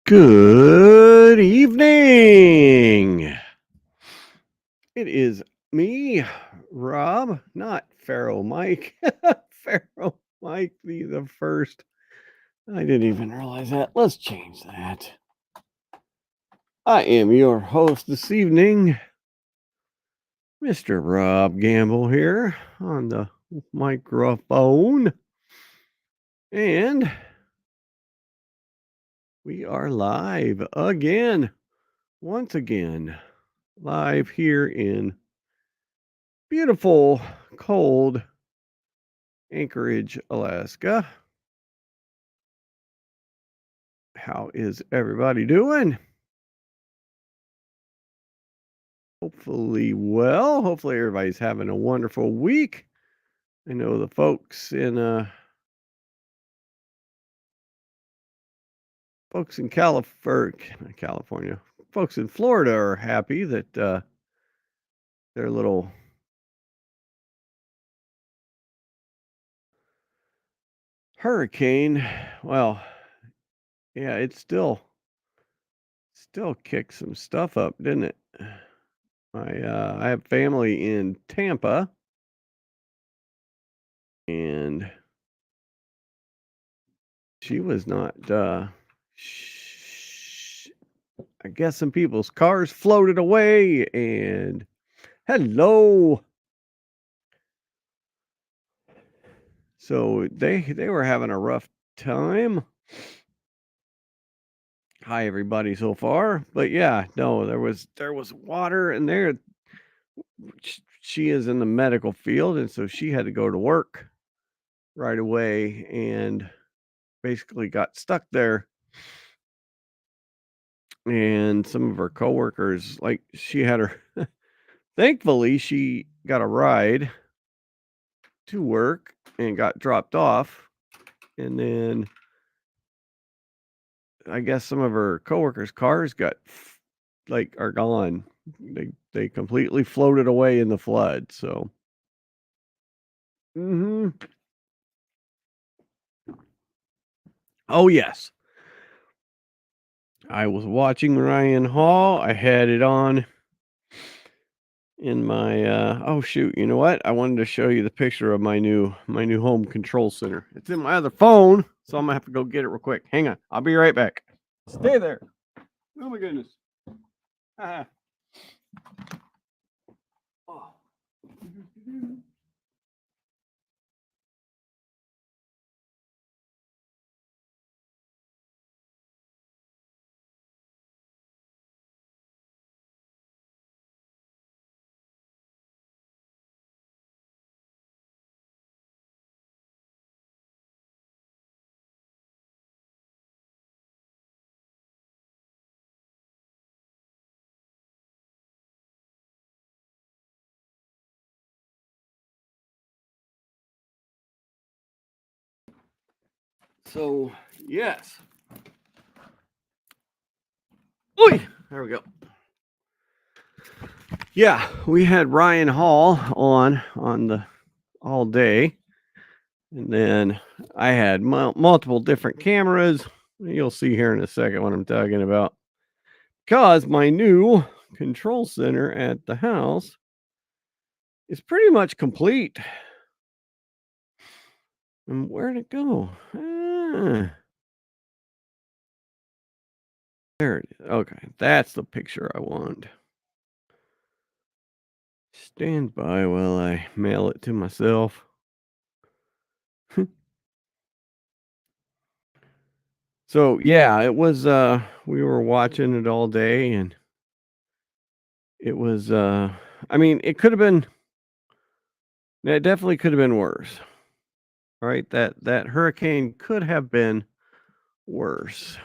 Good evening. It is me, Rob, not Pharaoh Mike. Pharaoh Mike the first. I didn't even realize that. Let's change that. I am your host this evening, Mr. Rob Gamble here on the microphone. And we are live again, once again, live here in beautiful, cold Anchorage, Alaska. How is everybody doing? Hopefully well. Hopefully everybody's having a wonderful week. I know the folks in California, folks in Florida are happy that their little hurricane, well, yeah, it still kicked some stuff up, didn't it? I have family in Tampa, and she was not I guess some people's cars floated away, and hello. So they were having a rough time. Hi everybody so far. But yeah, no, there was water, and she is in the medical field, and so she had to go to work right away and basically got stuck there. And some of her coworkers, like, she had her thankfully she got a ride to work and got dropped off, and then I guess some of her coworkers' cars are gone. They completely floated away in the flood. So, hmm oh yes, I was watching Ryan Hall. I had it on in my. Oh shoot! You know what? I wanted to show you the picture of my new home control center. It's in my other phone, so I'm gonna have to go get it real quick. Hang on, I'll be right back. Stay there. Oh my goodness. Ah. Oh. So yes. Oy! There we go. Yeah, we had Ryan Hall on the all day, and then I had multiple different cameras. You'll see here in a second what I'm talking about. Because my new control center at the house is pretty much complete. And where'd it go? There it is. Okay, that's the picture I want. Stand by while I mail it to myself. So yeah, it was we were watching it all day, and it was I mean, it definitely could have been worse. Right? That hurricane could have been worse.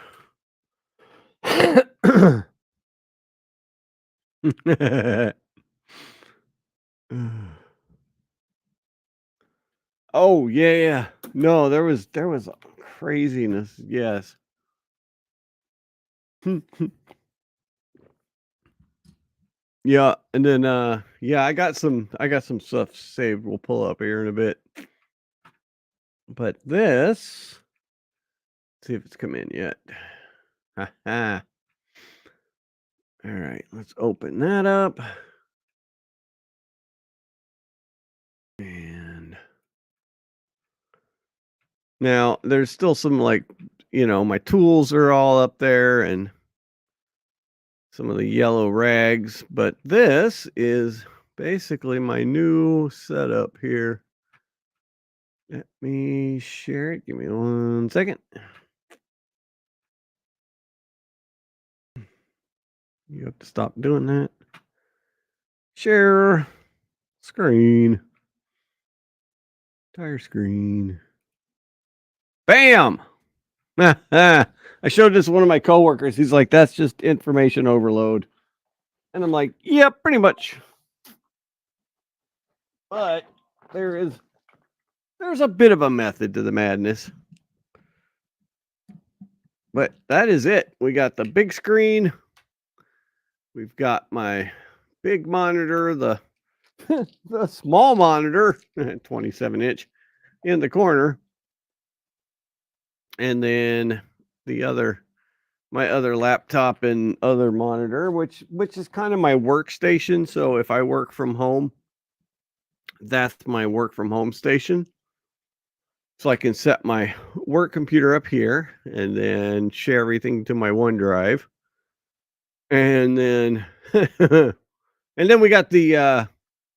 Oh yeah. No, there was craziness. Yes. Yeah, and then yeah, I got some stuff saved. We'll pull up here in a bit. But this, see if it's come in yet. Ha ha. All right, let's open that up. And now there's still some like, my tools are all up there and some of the yellow rags, but this is basically my new setup here. Let me share it. Give me 1 second. You have to stop doing that. Share screen. Entire screen. Bam! I showed this to one of my coworkers. He's like, that's just information overload. And I'm like, yep, pretty much. But there's a bit of a method to the madness. But that is it. We got the big screen. We've got my big monitor, the the small monitor, 27-inch in the corner. And then my other laptop and other monitor, which is kind of my workstation. So if I work from home, that's my work from home station. So I can set my work computer up here and then share everything to my OneDrive. And then and then we got the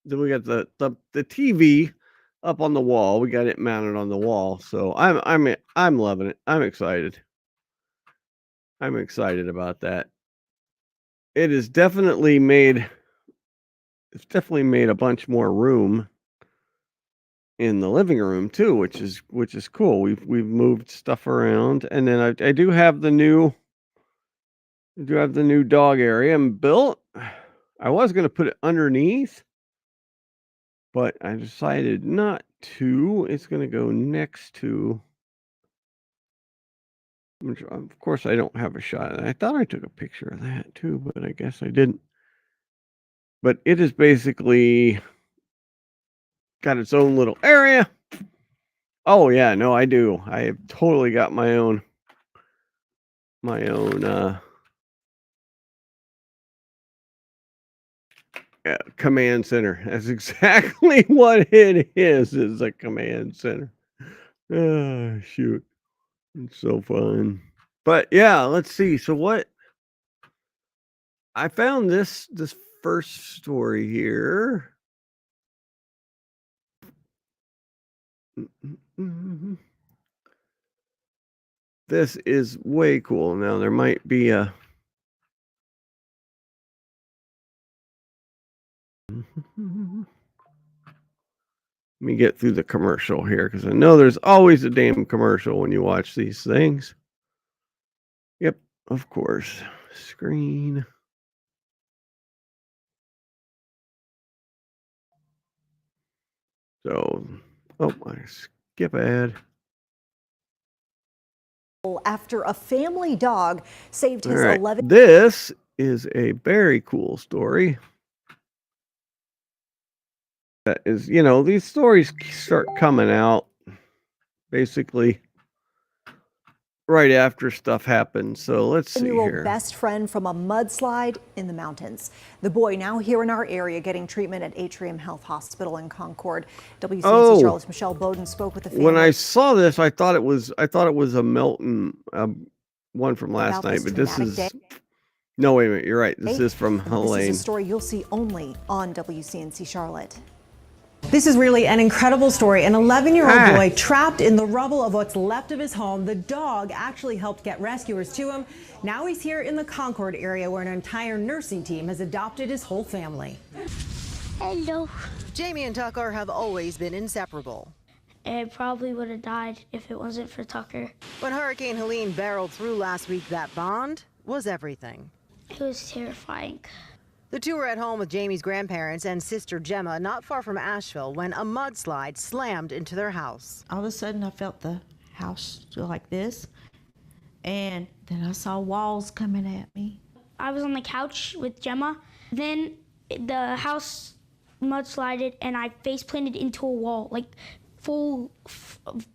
TV up on the wall. We got it mounted on the wall. So I'm loving it. I'm excited. I'm excited about that. It has definitely made a bunch more room in the living room too, which is cool. We've moved stuff around, and then I do have the new dog area built. I was going to put it underneath, but I decided not to. It's going to go next to. Of course, I don't have a shot. I thought I took a picture of that too, but I guess I didn't. But it is basically got its own little area. Oh yeah, no, I do. I have totally got my own command center. That's exactly what it is a command center. Oh, shoot. It's so fun. But yeah, let's see. So what I found this first story here. This is way cool. Now there might be a let me get through the commercial here because I know there's always a damn commercial when you watch these things. Yep, of course. Screen. So, I skip ad. After a family dog saved his 11. This is a very cool story. That is, these stories start coming out basically right after stuff happens. So let's see here. Best friend from a mudslide in the mountains. The boy now here in our area getting treatment at Atrium Health Hospital in Concord. WCNC Charlotte's Michelle Bowden spoke with the family. When I saw this, I thought it was a Melton one from last night, but this is no, wait a minute. You're right. This is from Helene. This is a story you'll see only on WCNC Charlotte. This is really an incredible story. An 11-year-old boy trapped in the rubble of what's left of his home. The dog actually helped get rescuers to him. Now he's here in the Concord area where an entire nursing team has adopted his whole family. Hello. Jamie and Tucker have always been inseparable. It probably would have died if it wasn't for Tucker. When Hurricane Helene barreled through last week, that bond was everything. It was terrifying. The two were at home with Jamie's grandparents and sister Gemma, not far from Asheville, when a mudslide slammed into their house. All of a sudden, I felt the house go like this, and then I saw walls coming at me. I was on the couch with Gemma. Then the house mudslided, and I face planted into a wall. Like, full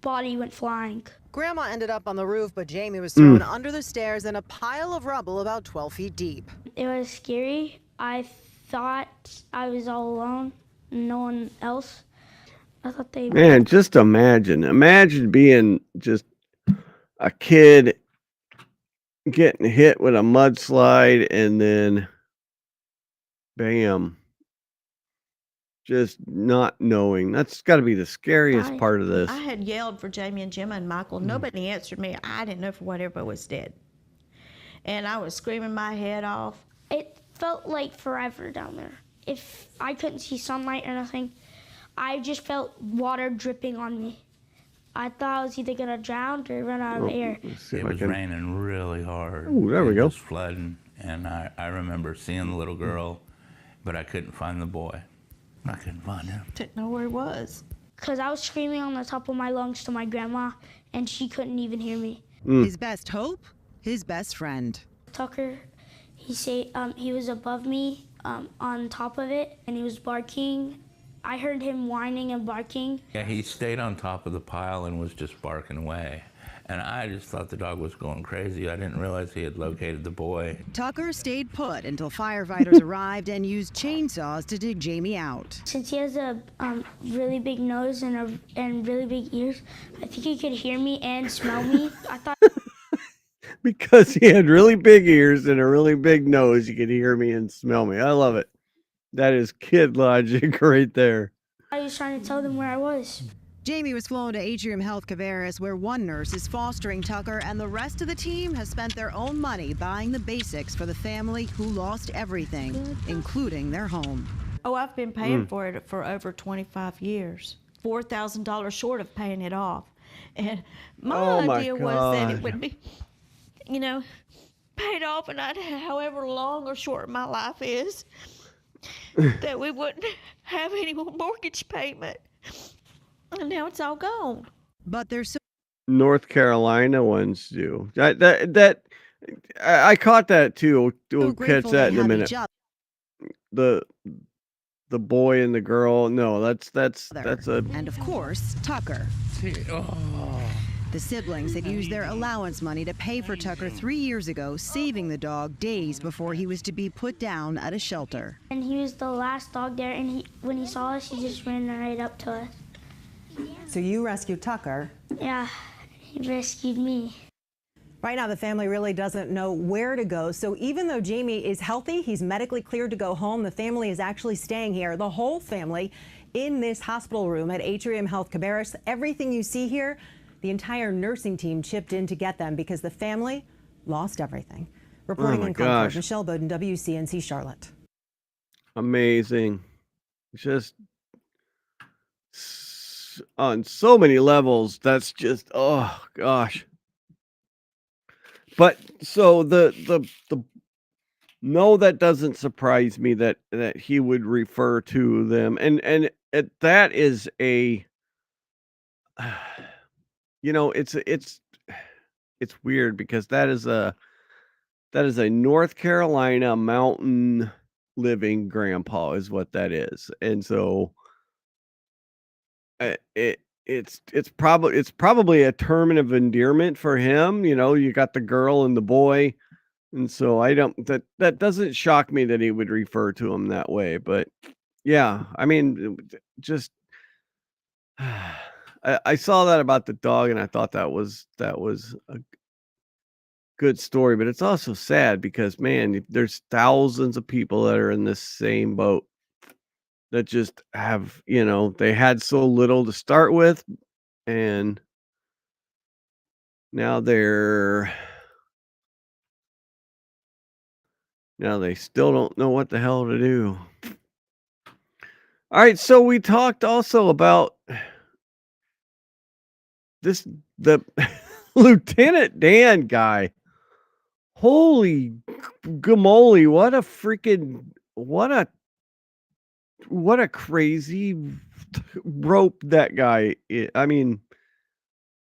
body went flying. Grandma ended up on the roof, but Jamie was thrown under the stairs in a pile of rubble about 12 feet deep. It was scary. I thought I was all alone, no one else. I thought they. Man, just imagine being just a kid getting hit with a mudslide and then bam, just not knowing. That's got to be the scariest part of this. I had yelled for Jamie and Gemma and Michael. Nobody answered me. I didn't know for whatever was dead. And I was screaming my head off. It felt like forever down there. If I couldn't see sunlight or nothing, I just felt water dripping on me. I thought I was either gonna drown or run out of air. It was raining really hard. Oh, there we It go. was flooding, and I remember seeing the little girl, but I couldn't find the boy. I couldn't find him. Didn't know where he was. Because I was screaming on the top of my lungs to my grandma, and she couldn't even hear me. His best hope? His best friend. Tucker, he was above me on top of it, and he was barking. I heard him whining and barking. Yeah, he stayed on top of the pile and was just barking away. And I just thought the dog was going crazy. I didn't realize he had located the boy. Tucker stayed put until firefighters arrived and used chainsaws to dig Jamie out. Since he has a really big nose and really big ears, I think he could hear me and smell me. I thought Because he had really big ears and a really big nose, you could hear me and smell me. I love it. That is kid logic right there. I was trying to tell them where I was. Jamie was flown to Atrium Health Cabarrus, where one nurse is fostering Tucker, and the rest of the team has spent their own money buying the basics for the family who lost everything, including their home. Oh, I've been paying for it for over 25 years. $4,000 short of paying it off. And my idea was that it would be, paid off, and I'd, however long or short my life is, that we wouldn't have any more mortgage payment. And now it's all gone. But there's so North Carolina ones do. I caught that too. We'll catch grateful that they in a have minute. each other. The boy and the girl. No, that's a And of course, Tucker. The siblings had used their allowance money to pay for Tucker 3 years ago, saving the dog days before he was to be put down at a shelter. And he was the last dog there, and when he saw us, he just ran right up to us. So you rescued Tucker. Yeah, he rescued me. Right now, the family really doesn't know where to go. So even though Jamie is healthy, he's medically cleared to go home, the family is actually staying here, the whole family, in this hospital room at Atrium Health Cabarrus. Everything you see here, the entire nursing team chipped in to get them because the family lost everything. Reporting in Concord, Michelle Bowden, WCNC Charlotte. amazing. Just on so many levels. That's just, oh gosh. But so no, that doesn't surprise me that he would refer to them, and that is a, it's weird because that is a North Carolina mountain living grandpa is what that is, and so it's probably a term of endearment for him. You got the girl and the boy, and so that doesn't shock me that he would refer to him that way. But yeah, I mean, just I saw that about the dog, and I thought that was a good story. But it's also sad because, man, there's thousands of people that are in this same boat that just have, they had so little to start with, and now they still don't know what the hell to do. All right, so we talked also about the Lieutenant Dan guy. Holy gamoly, what a crazy rope that guy is. I mean,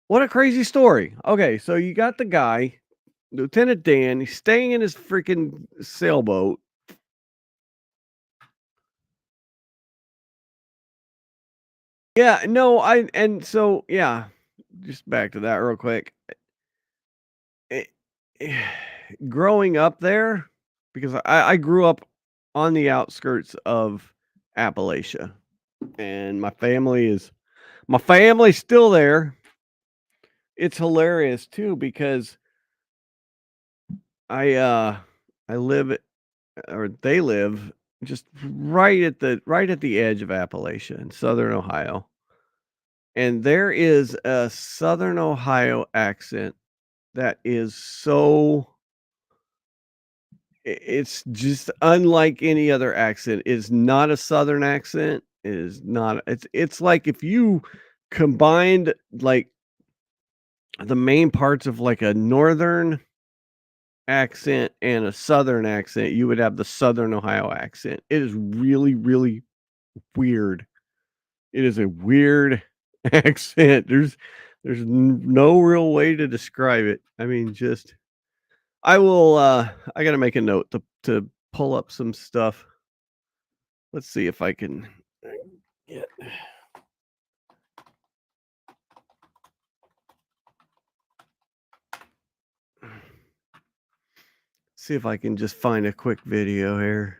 what a crazy story. Okay, so you got the guy, Lieutenant Dan, he's staying in his freaking sailboat. Yeah, no, just back to that real quick. Growing up there, because I grew up on the outskirts of Appalachia, and my family's still there. It's hilarious too because I live or they live just right at the edge of Appalachia in southern Ohio. And there is a southern Ohio accent that is so it's just unlike any other accent. It's not a southern accent. It is not it's like if you combined like the main parts of like a northern accent and a southern accent, you would have the southern Ohio accent. It is really, really weird. It is a weird accent. There's no real way to describe it. I mean, just I will I gotta make a note to pull up some stuff. Let's see if I can get see if I can just find a quick video here.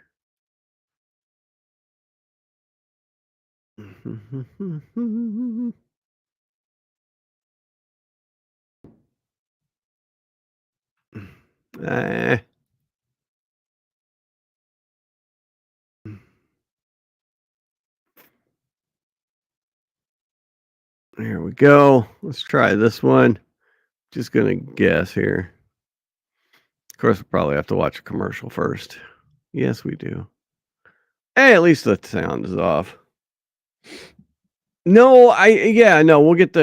Eh. There we go. Let's try this one. Just gonna guess here. Of course, we'll probably have to watch a commercial first. Yes, we do. Hey, at least the sound is off. No, we'll get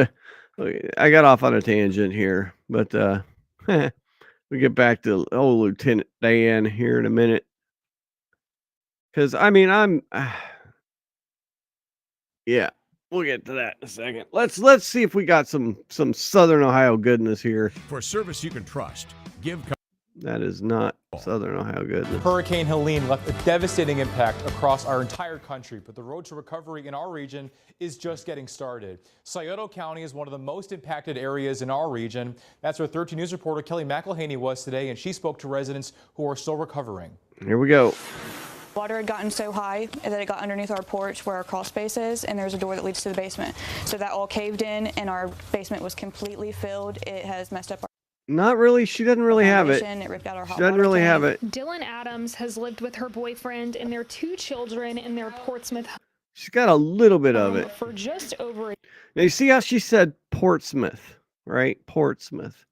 I got off on a tangent here, but we get back to old Lieutenant Dan here in a minute. Because I mean, yeah, we'll get to that in a second. Let's see if we got some Southern Ohio goodness here. For service you can trust, That is not Southern Ohio goodness. Hurricane Helene left a devastating impact across our entire country, but the road to recovery in our region is just getting started. Scioto County is one of the most impacted areas in our region. That's where 13 News reporter Kelly McElhaney was today, and she spoke to residents who are still recovering. Here we go. Water had gotten so high that it got underneath our porch where our crawl space is, and there's a door that leads to the basement. So that all caved in, and our basement was completely filled. It has messed up our Not really. She doesn't really have it. It ripped out our hot She doesn't water really tank. have it. Dylan Adams has lived with her boyfriend and their 2 children in their Portsmouth She's got a little bit of it. for just over a Now you see how she said Portsmouth, right? Portsmouth.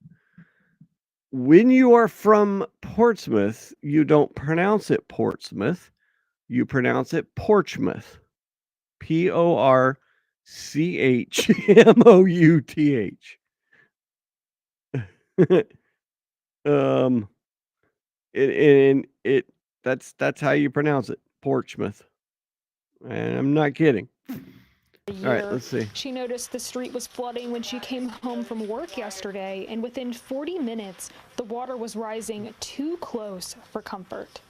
When you are from Portsmouth, you don't pronounce it Portsmouth. You pronounce it Portsmouth. Porchmouth. That's how you pronounce it, Portsmouth. And I'm not kidding. All right, let's see. She noticed the street was flooding when she came home from work yesterday, and within 40 minutes, the water was rising too close for comfort.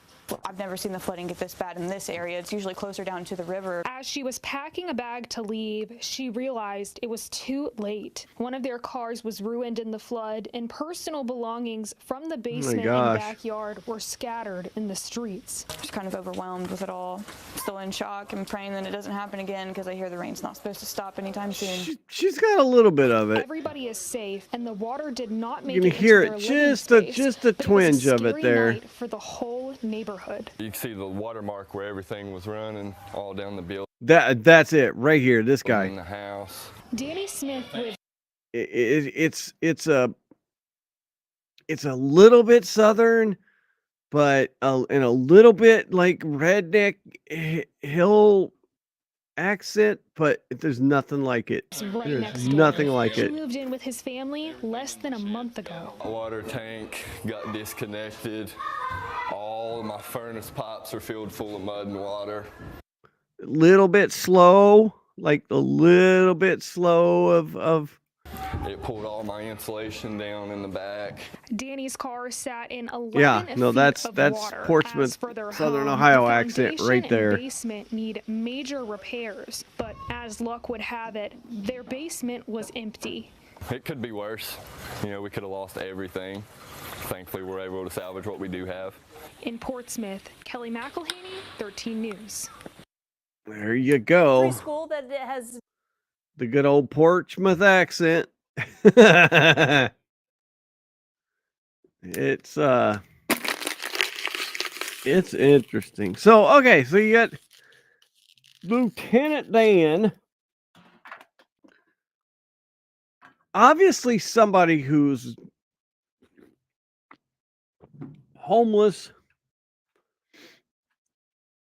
I've never seen the flooding get this bad in this area. It's usually closer down to the river. As she was packing a bag to leave, she realized it was too late. One of their cars was ruined in the flood, and personal belongings from the basement and backyard were scattered in the streets. Just kind of overwhelmed with it all. Still in shock and praying that it doesn't happen again because I hear the rain's not supposed to stop anytime soon. She's got a little bit of it. Everybody is safe, and the water did not make You can it hear into it, their living just a space, but it was twinge of it scary there. night for the whole neighborhood. You can see the watermark where everything was running all down the building. That's it right here. This guy. In the house. Danny Smith with It's a little bit southern, but and a little bit like redneck hill accent, but there's nothing like it. right There's next door. nothing like He it. moved in with his family less than a month ago. My water tank got disconnected. All of my furnace pipes are filled full of mud and water. Little bit slow, like a little bit slow of It pulled all my insulation down in the back. Danny's car sat in 11 that's feet of water. Portsmouth, As for their Southern home, Ohio the accent foundation right there. and basement need major repairs, but as luck would have it, their basement was empty. it could be worse. You know, we could have lost everything. Thankfully, we're able to salvage what we do have. In Portsmouth, Kelly McElhaney, 13 News. There you go. Preschool that has the good old Portsmouth accent. It's interesting. So, okay, so you got Lieutenant Dan. Obviously somebody who's homeless.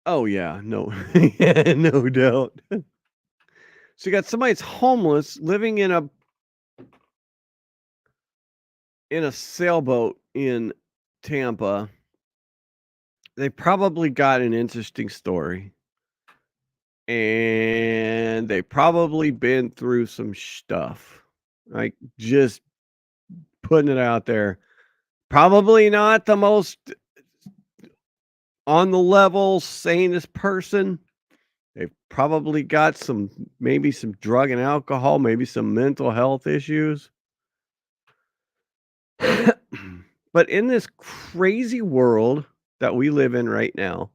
Oh yeah, no. Yeah, no doubt. So you got somebody that's homeless living in a sailboat in Tampa. They probably got an interesting story. And they probably been through some stuff. Like, just putting it out there. Probably not the most on the level sanest person. They've probably got maybe some drug and alcohol, maybe some mental health issues. But in this crazy world that we live in right now,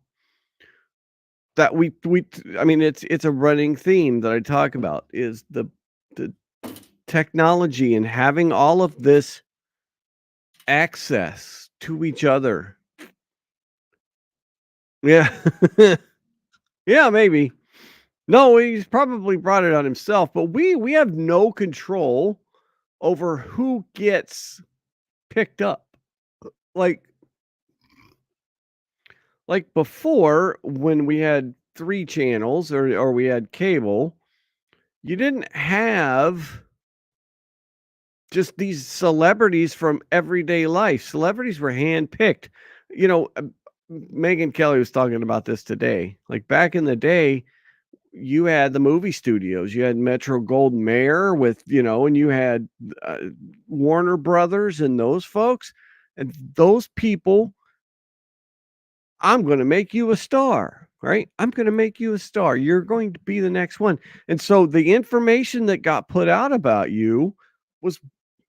that I mean, it's a running theme that I talk about, is the technology and having all of this access to each other. Yeah. Yeah, maybe. No, he's probably brought it on himself, but we have no control over who gets picked up. Like before, when we had 3 channels or we had cable, you didn't have just these celebrities from everyday life. Celebrities were handpicked. You know, Megyn Kelly was talking about this today. Like, back in the day, you had the movie studios. You had Metro-Goldwyn-Mayer with, and you had Warner Brothers and those folks. And those people, I'm going to make you a star, right? I'm going to make you a star. You're going to be the next one. And so the information that got put out about you was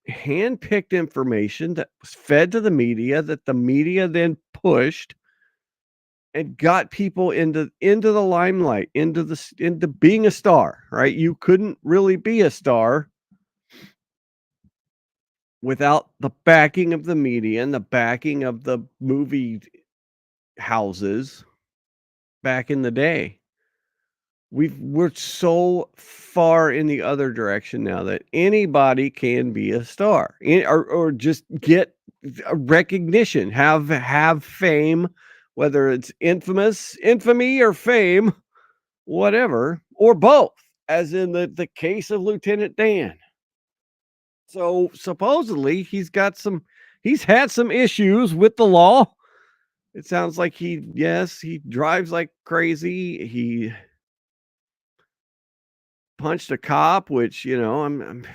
hand-picked information that was fed to the media, that the media then pushed and got people into the limelight, into being a star, right? You couldn't really be a star without the backing of the media and the backing of the movie houses back in the day. We're so far in the other direction now that anybody can be a star, or just get a recognition, have fame, whether it's infamy or fame, whatever, or both, as in the case of Lieutenant Dan. So supposedly he's had some issues with the law. It sounds like he drives like crazy. He punched a cop, which, I'm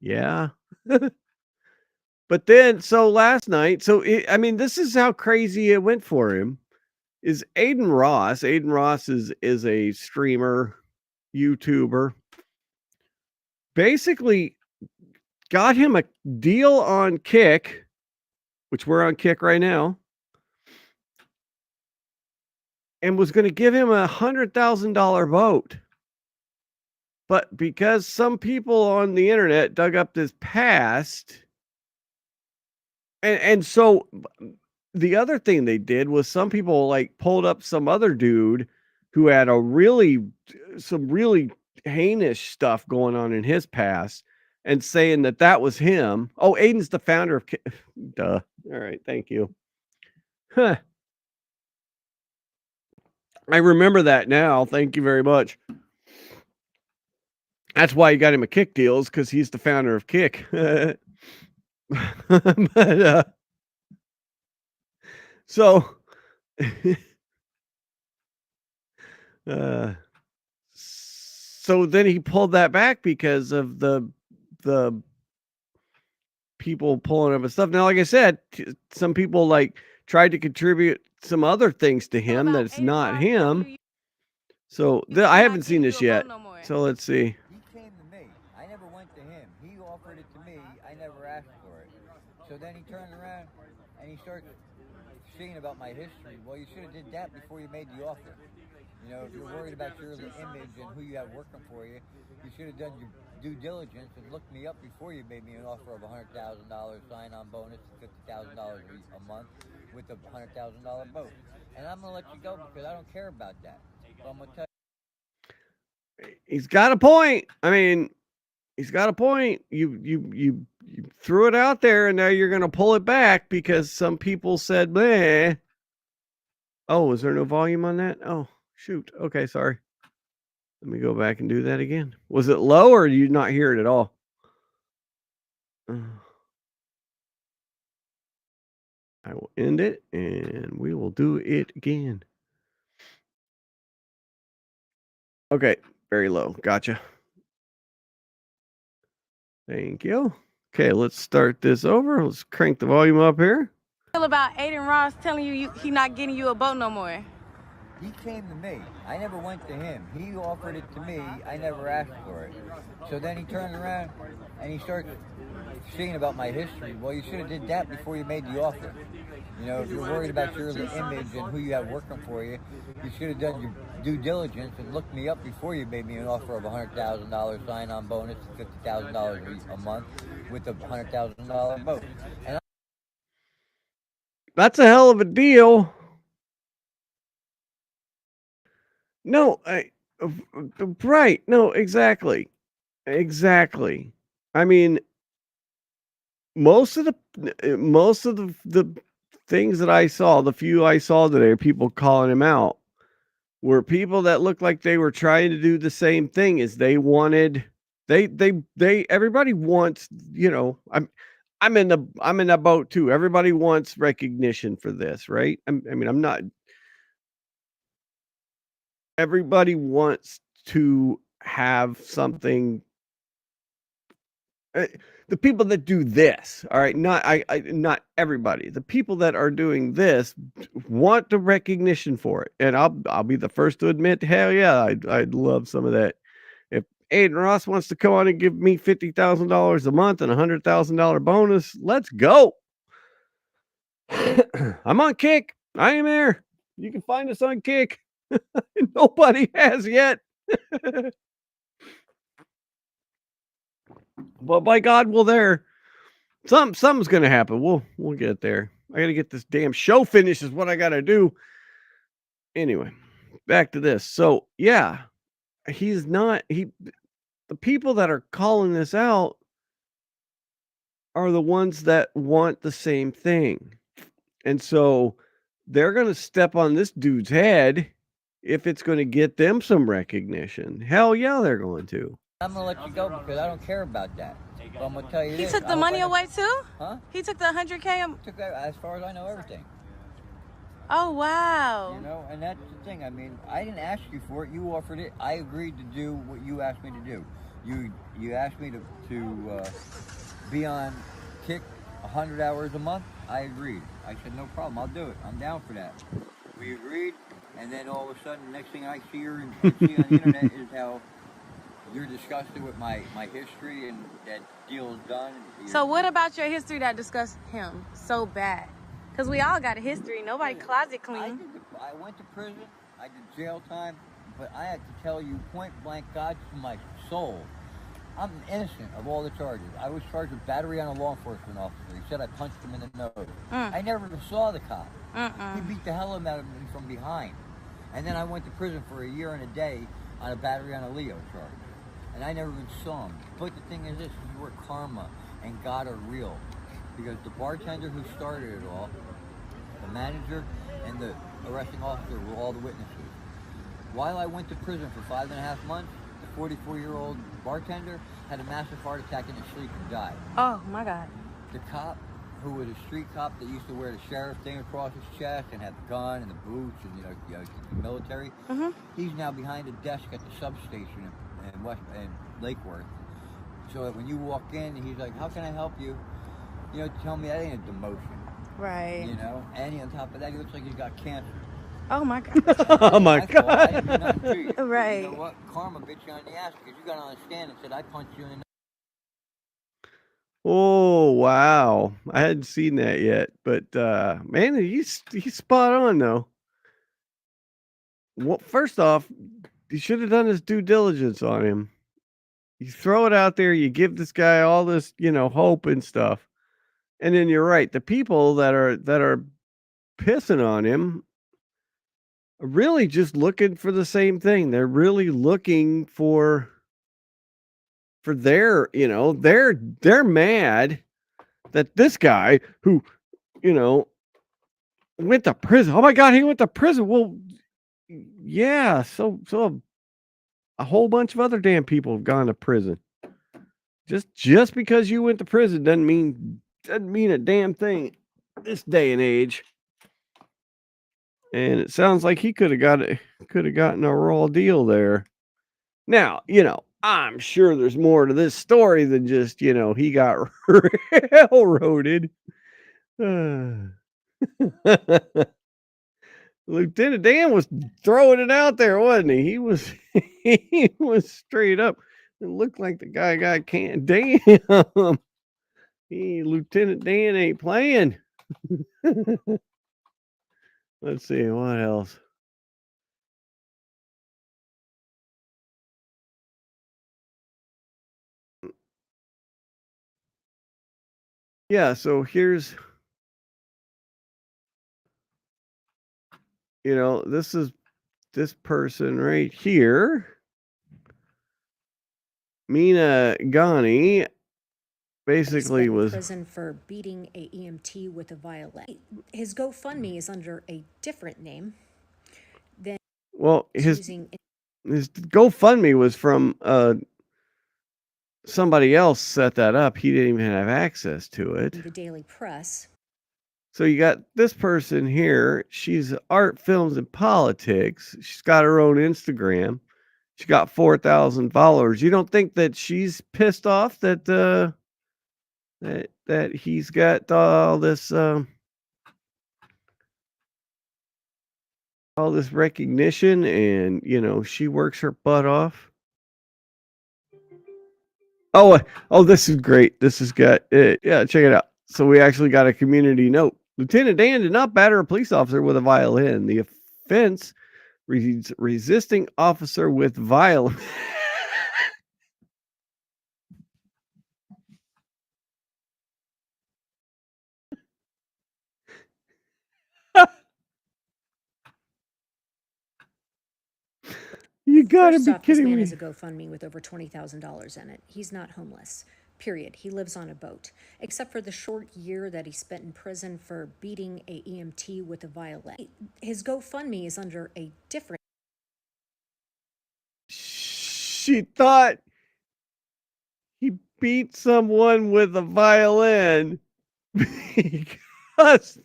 yeah. But then, so last night, this is how crazy it went for him, is Aiden Ross. Aiden Ross is a streamer, YouTuber. Basically got him a deal on Kick, which we're on Kick right now, and was going to give him $100,000 vote. But because some people on the internet dug up this past, and so the other thing they did was some people like pulled up some other dude who had some really heinous stuff going on in his past and saying that was him. Oh, Aiden's the founder of duh. All right, thank you. Huh. I remember that now. Thank you very much. That's why you got him a Kick deals, because he's the founder of Kick. But so so then he pulled that back because of the people pulling up his stuff. Now, like I said, some people like tried to contribute some other things to him that it's not him. So I haven't seen this yet. So let's see. He came to me. I never went to him. He offered So then he turns around and he starts seeing about my history. Well, you should have did that before you made the offer. You know, if you're worried about your image and who you have working for you, you should have done your due diligence and looked me up before you made me an offer of $100,000 sign-on bonus, $50,000 a month with a $100,000 boat. And I'm gonna let you go because I don't care about that. But I'm gonna tell you. He's got a point. I mean, he's got a point. You threw it out there, and now you're gonna pull it back because some people said, "Meh." Oh, is there no volume on that? Oh, shoot. Okay, sorry. Let me go back and do that again. Was it low, or did you not hear it at all? I will end it, and we will do it again. Okay, very low. Gotcha. Thank you. Okay, let's start this over. Let's crank the volume up here. About Aiden Ross telling you he not getting you a boat no more? He came to me. I never went to him. He offered it to me. I never asked for it. So then he turns around and he starts seeing about my history. Well, you should have did that before you made the offer. You know, if you're worried about your image and who you have working for you, you should have done your due diligence and looked me up before you made me an offer of $100,000 sign-on bonus, $50,000 a month with a $100,000 boat. And that's a hell of a deal. No, right. No, exactly. I mean, most of the things that I saw, the few I saw today, people calling him out, were people that looked like they were trying to do the same thing as they wanted. Everybody wants, you know, I'm in that boat too. Everybody wants recognition for this, right? Everybody wants to have something. The people that do this, all right, not everybody. The people that are doing this want the recognition for it, and I'll be the first to admit, hell yeah, I'd love some of that. If Aiden Ross wants to come on and give me $50,000 a month and $100,000 bonus, let's go. I'm on Kick. I am there. You can find us on Kick. Nobody has yet. But by God, we'll there. Something's gonna happen. We'll get there. I gotta get this damn show finished is what I gotta do. Anyway, back to this. So yeah, the people that are calling this out are the ones that want the same thing. And so they're gonna step on this dude's head if it's gonna get them some recognition. Hell yeah, they're going to. I'm gonna let you go because I don't care about that. But I'm gonna tell you He this. took the money away too? Huh? He took the 100K? Took that, as far as I know, everything. Oh, wow. You know, and that's the thing. I mean, I didn't ask you for it. You offered it. I agreed to do what you asked me to do. You asked me to be on Kick 100 hours a month. I agreed. I said, no problem. I'll do it. I'm down for that. We agreed, and then all of a sudden, the next thing I see her and see on the internet is how you're disgusted with my history and that deal's done. So what about your history that disgusts him so bad? Because we all got a history. Nobody closet clean. I went to prison. I did jail time. But I have to tell you, point blank, God to my soul, I'm innocent of all the charges. I was charged with battery on a law enforcement officer. He said I punched him in the nose. I never even saw the cop. He beat the hell out of me from behind. And then I went to prison for a year and a day on a battery on a Leo charge. And I never even saw him. But the thing is this is where karma and God are real. Because the bartender who started it all, the manager, and the arresting officer were all the witnesses. While I went to prison for 5.5 months, the 44-year-old bartender had a massive heart attack in his sleep and died. Oh, my God. The cop, who was a street cop that used to wear the sheriff thing across his chest and had the gun and the boots and the military, he's now behind a desk at the substation in Lake Worth. So that when you walk in, he's like, how can I help you? You know, tell me that ain't a demotion. Right. You know, and on top of that, he looks like he's got cancer. Oh, my God. Oh, my God. I didn't do nothing to you. Right. You know what? Karma bit you on the ass because you got on the stand and said, I punched you in the Oh, wow. I hadn't seen that yet, but man, he's spot on though. Well, first off, you should have done his due diligence on him. You throw it out there, you give this guy all this, hope and stuff. And then you're right, the people that are pissing on him are really just looking for the same thing. They're really looking for their, they're mad that this guy who, went to prison. Oh my God, he went to prison. Well, yeah, so a whole bunch of other damn people have gone to prison. Just because you went to prison doesn't mean a damn thing this day and age. And it sounds like he could have gotten a raw deal there. Now, I'm sure there's more to this story than just, he got railroaded. Lieutenant Dan was throwing it out there, wasn't he? He was he was straight up. It looked like the guy got canned. Damn. Lieutenant Dan ain't playing. Let's see what else. Yeah, so here's this is this person right here. Mina Ghani basically was prison for beating a EMT with a violin. His GoFundMe is under a different name than his GoFundMe was from somebody else set that up. He didn't even have access to it. The Daily Press. So you got this person here. She's art, films, and politics. She's got her own Instagram. She got 4,000 followers. You don't think that she's pissed off that that he's got all this recognition, and she works her butt off? Oh, this is great. This has got yeah, check it out. So we actually got a community note. Lieutenant Dan did not batter a police officer with a violin. The offense reads resisting officer with violence. You gotta be kidding me. This man has a GoFundMe with over $20,000 in it. He's not homeless. Period. He lives on a boat. Except for the short year that he spent in prison for beating a EMT with a violin. His GoFundMe is under a different. She thought he beat someone with a violin because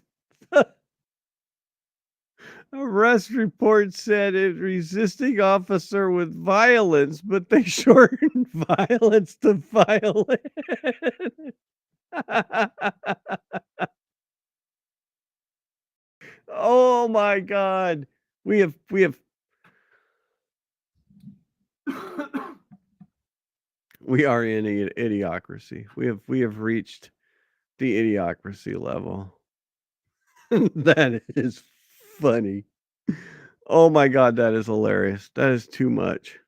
the arrest report said it resisting officer with violence, but they shortened violence to violin. Oh my God. We have we are in an idiocracy. We have reached the idiocracy level. That is funny. Oh my God, that is hilarious. That is too much.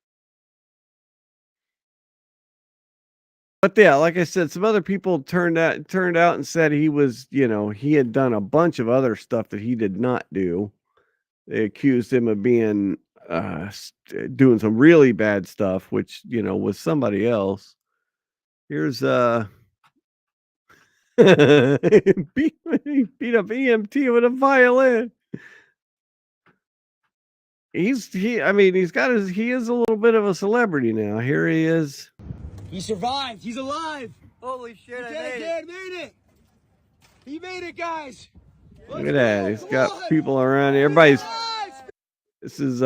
But yeah, like I said, some other people turned out and said he was, he had done a bunch of other stuff that he did not do. They accused him of being doing some really bad stuff, which, was somebody else. Here's Uh, beat up EMT with a violin. He is a little bit of a celebrity now. Here he is. He survived. He's alive. Holy shit, I Lieutenant Dan made it. He made it, guys. Look at that. He's got people around here. Everybody's. This is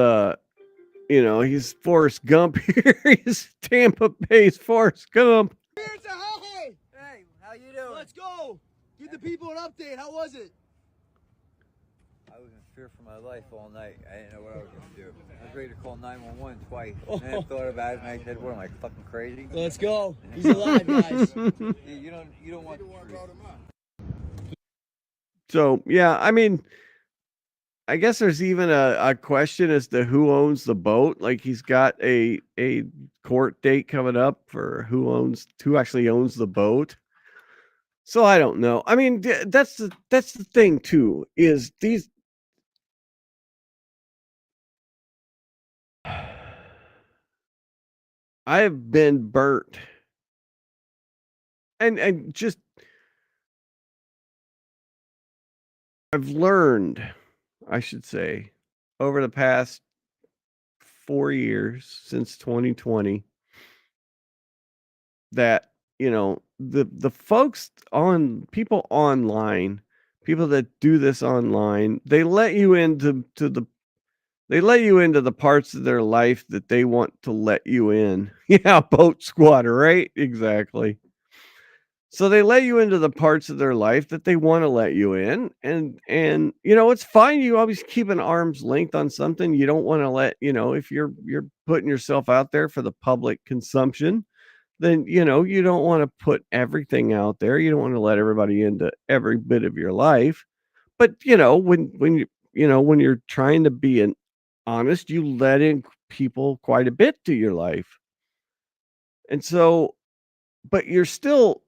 he's Forrest Gump here. He's Tampa Bay's Forrest Gump. Hey, how you doing? Let's go. Give the people an update. How was it? I was in fear for my life all night. I didn't know what I was going to do. I was ready to call 911 twice. And then I thought about it, and I said, "What am I, fucking crazy?" Let's go. He's alive, guys. You don't want the truth. So yeah, I mean, I guess there's even a question as to who owns the boat. Like he's got a court date coming up for who actually owns the boat. So I don't know. I mean, that's the thing too, is these I have been burnt. And just I've learned, I should say, over the past 4 years since 2020 that, the folks people online, people that do this online, they let you into the parts of their life that they want to let you in. Yeah, boat squatter, right? Exactly. So they let you into the parts of their life that they want to let you in, and it's fine. You always keep an arm's length on something. You don't want to let, if you're putting yourself out there for the public consumption, then you don't want to put everything out there. You don't want to let everybody into every bit of your life. But when you're trying to be an honest, you let in people quite a bit to your life. And so, but you still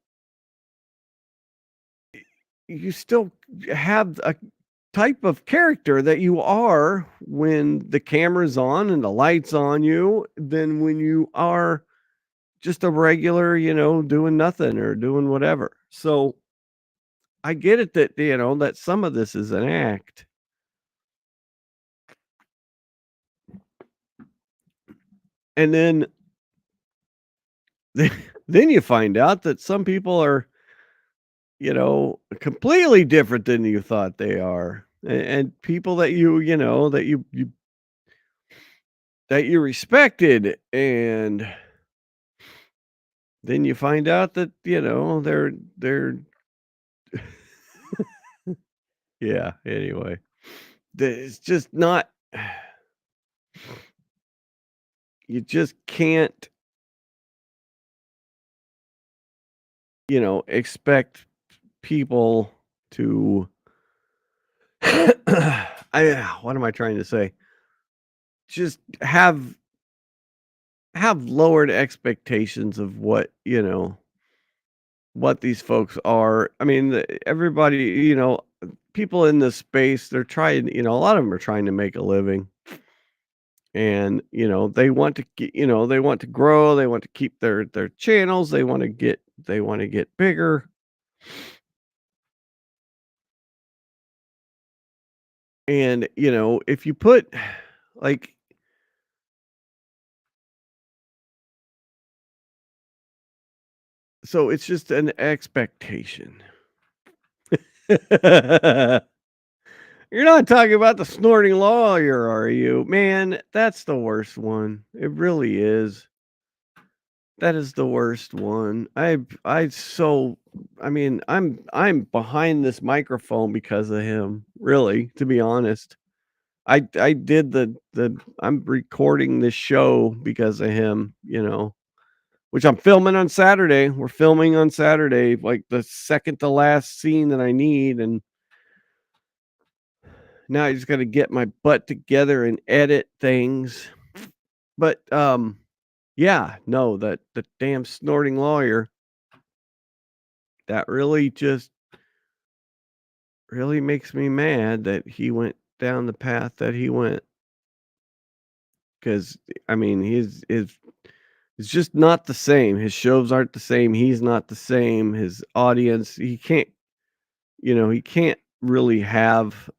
have a type of character that you are when the camera's on and the lights on you than when you are just a regular, doing nothing or doing whatever. So I get it that, that some of this is an act. And then then you find out that some people are, completely different than you thought they are. And people that you respected, and then you find out that, they're yeah, anyway. It's just not you just can't, expect people to what am I trying to say? Just have lowered expectations of what these folks are. I mean, everybody, people in this space, they're trying, a lot of them are trying to make a living. And, they want to they want to grow, they want to keep their channels, they want to get bigger. And, if you put like so it's just an expectation. You're not talking about the snorting lawyer, are you? Man, that's the worst one. It really is. That is the worst one. I mean, I'm behind this microphone because of him, really, to be honest. I did I'm recording this show because of him, which I'm filming on Saturday. We're filming on Saturday, like the second to last scene that I need, and now I just got to get my butt together and edit things. But yeah, no, that the damn snorting lawyer, that really makes me mad that he went down the path that he went. Because I mean, it's just not the same. His shows aren't the same. He's not the same. His audience, he can't, he can't really have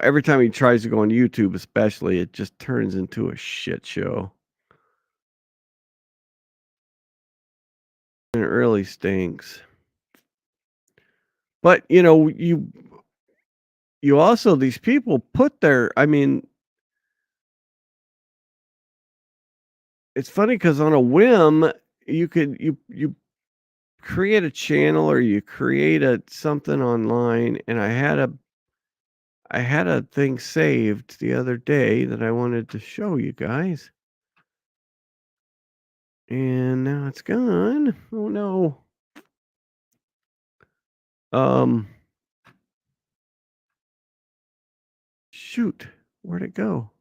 every time he tries to go on YouTube, especially, it just turns into a shit show. And it really stinks. But, you also, these people put I mean, it's funny because on a whim, you create a channel or you create something online, and I had a thing saved the other day that I wanted to show you guys. And now it's gone. Oh no. Shoot. Where'd it go?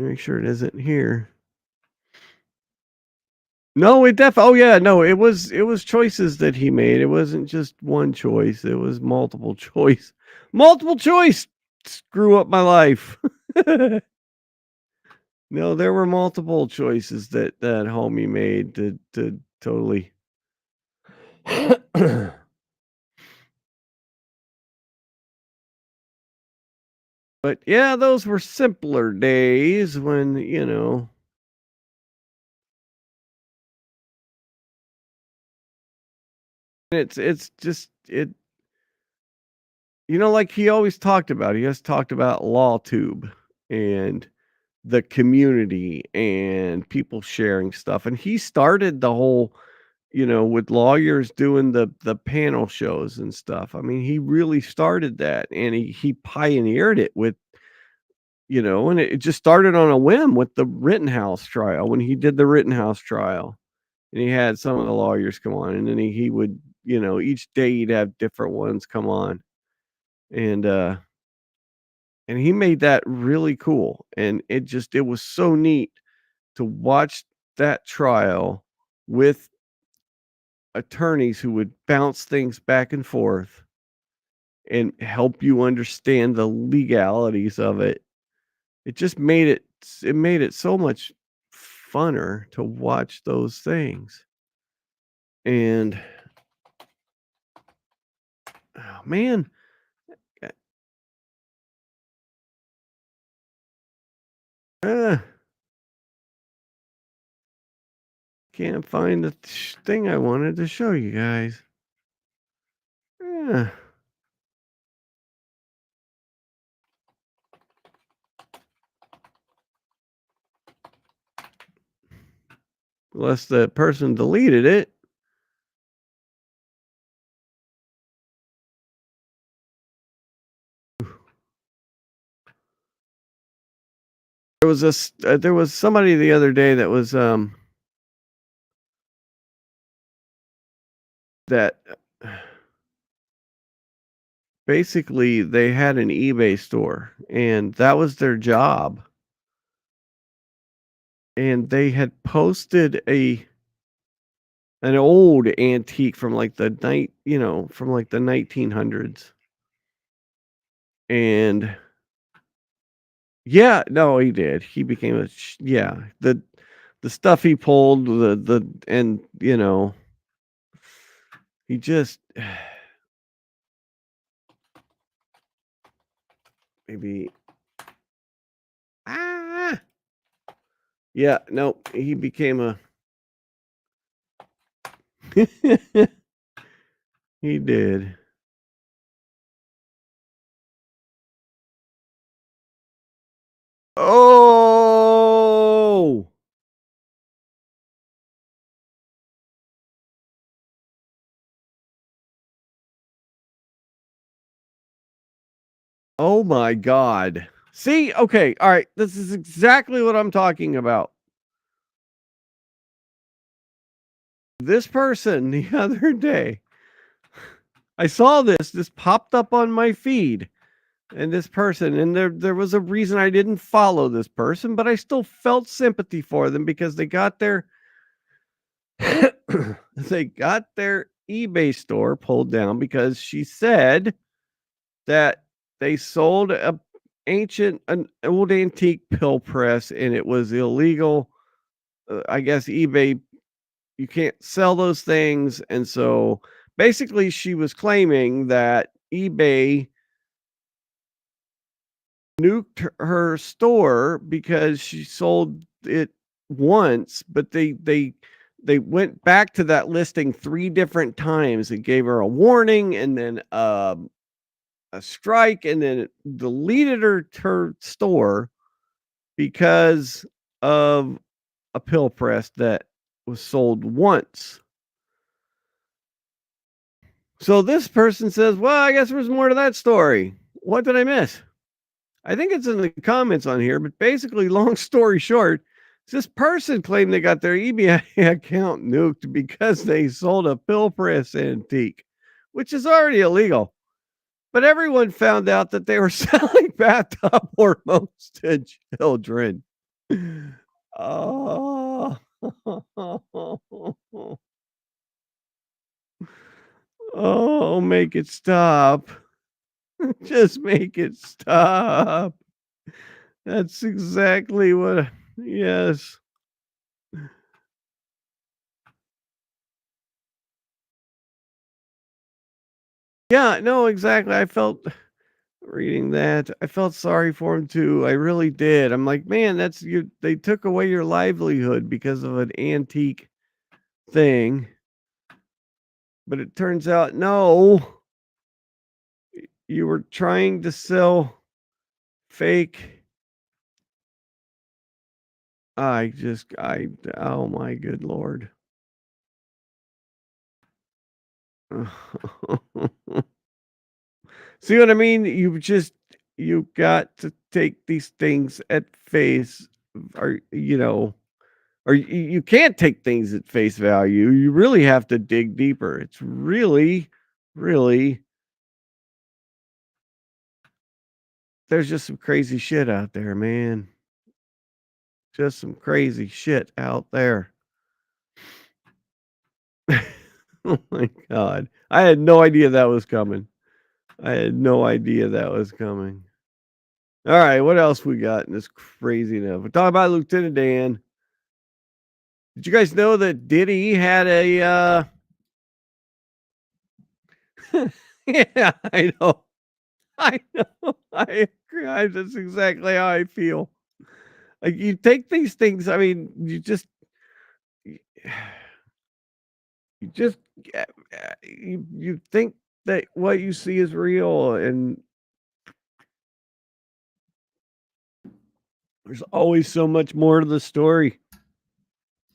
Make sure it isn't here. No, oh yeah, no, it was choices that he made. It wasn't just one choice. It was multiple choice. Multiple choice screw up my life. No, there were multiple choices that homie made to totally But yeah, those were simpler days when, it's just like he always talked about. He has talked about LawTube and the community and people sharing stuff. And he started the whole, with lawyers doing the panel shows and stuff. I mean, he really started that, and he pioneered it with, and it just started on a whim with the Rittenhouse trial, when he did the Rittenhouse trial. And he had some of the lawyers come on, and then he would, each day he'd have different ones come on. And he made that really cool. And it was so neat to watch that trial with attorneys who would bounce things back and forth and help you understand the legalities of it. It just made it so much funner to watch those things. And oh man, can't find the thing I wanted to show you guys. Unless the person deleted it. There was somebody the other day that was that basically they had an eBay store, and that was their job. And they had posted an old antique from like the 1900s. And yeah, no, he did. He became the stuff he pulled, and he just maybe yeah, no, he became a he did. Oh! Oh my God. See? Okay. All right. This is exactly what I'm talking about. This person the other day, I saw this popped up on my feed, and this person, and there was a reason I didn't follow this person, but I still felt sympathy for them because they got their they got their eBay store pulled down because she said that they sold an old antique pill press, and it was illegal. I guess eBay, you can't sell those things. And so basically she was claiming that eBay nuked her store because she sold it once, but they went back to that listing 3 different times and gave her a warning, and then a strike, and then it deleted her store because of a pill press that was sold once. So this person says, well, I guess there's more to that story. What did I miss? I think it's in the comments on here, but basically, long story short, this person claimed they got their eBay account nuked because they sold a pill press antique, which is already illegal. But everyone found out that they were selling bathtub hormones to children. Oh. Oh, make it stop. Just make it stop. That's exactly what, yes. Yeah, no, exactly. I felt reading that. I felt sorry for him too. I really did. I'm like, man, that's you. They took away your livelihood because of an antique thing. But it turns out, no, you were trying to sell fake. Oh my good Lord. See what I mean? You got to take these things at face, or or you can't take things at face value. You really have to dig deeper. It's really, really, there's just some crazy shit out there, man. Just some crazy shit out there. Oh my God. I had no idea that was coming. I had no idea that was coming. All right, what else we got in this crazy enough? We're talking about Lieutenant Dan. Did you guys know that Diddy had a yeah, I know. I know. I agree. That's exactly how I feel. Like you take these things, I mean, you just you think that what you see is real, and there's always so much more to the story.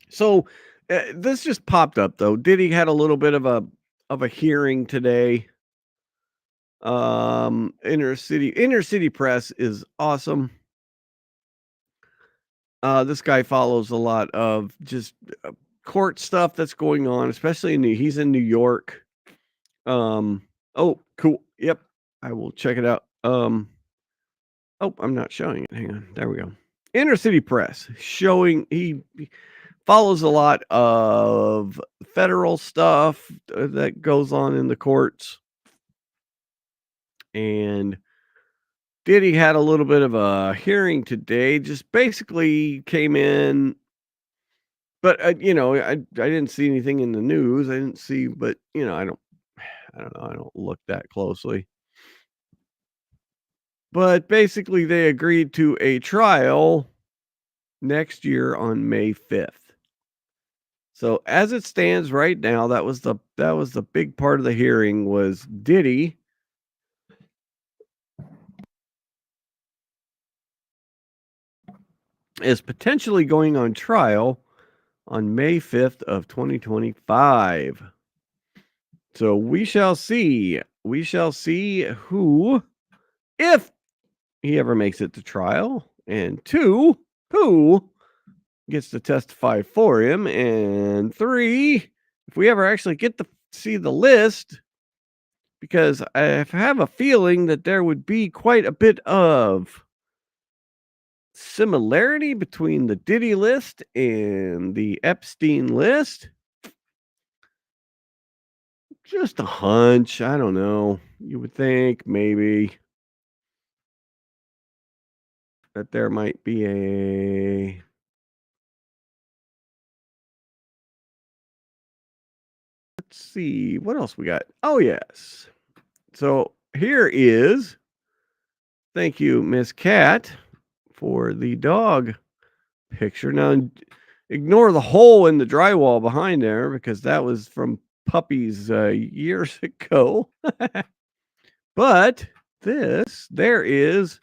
So this just popped up though. Diddy had a little bit of a hearing today. Inner city press is awesome. This guy follows a lot of just court stuff that's going on, especially he's in New York. Oh, cool. Yep. I will check it out. Oh, I'm not showing it. Hang on. There we go. Inner City Press showing he follows a lot of federal stuff that goes on in the courts. And Diddy had a little bit of a hearing today, just basically came in, but I didn't see anything in the news. I didn't see, but I don't know. I don't look that closely. But basically, they agreed to a trial next year on May 5th. So as it stands right now, that was the big part of the hearing was Diddy is potentially going on trial on May 5th of 2025. So we shall see. We shall see who, if he ever makes it to trial, and 2, who gets to testify for him, and 3, if we ever actually get to see the list, because I have a feeling that there would be quite a bit of similarity between the Diddy list and the Epstein list. Just a hunch. I don't know. You would think maybe that there might be a let's see what else we got. Oh yes. So here is, thank you, Miss Cat, for the dog picture. Now ignore the hole in the drywall behind there because that was from puppies years ago. But there is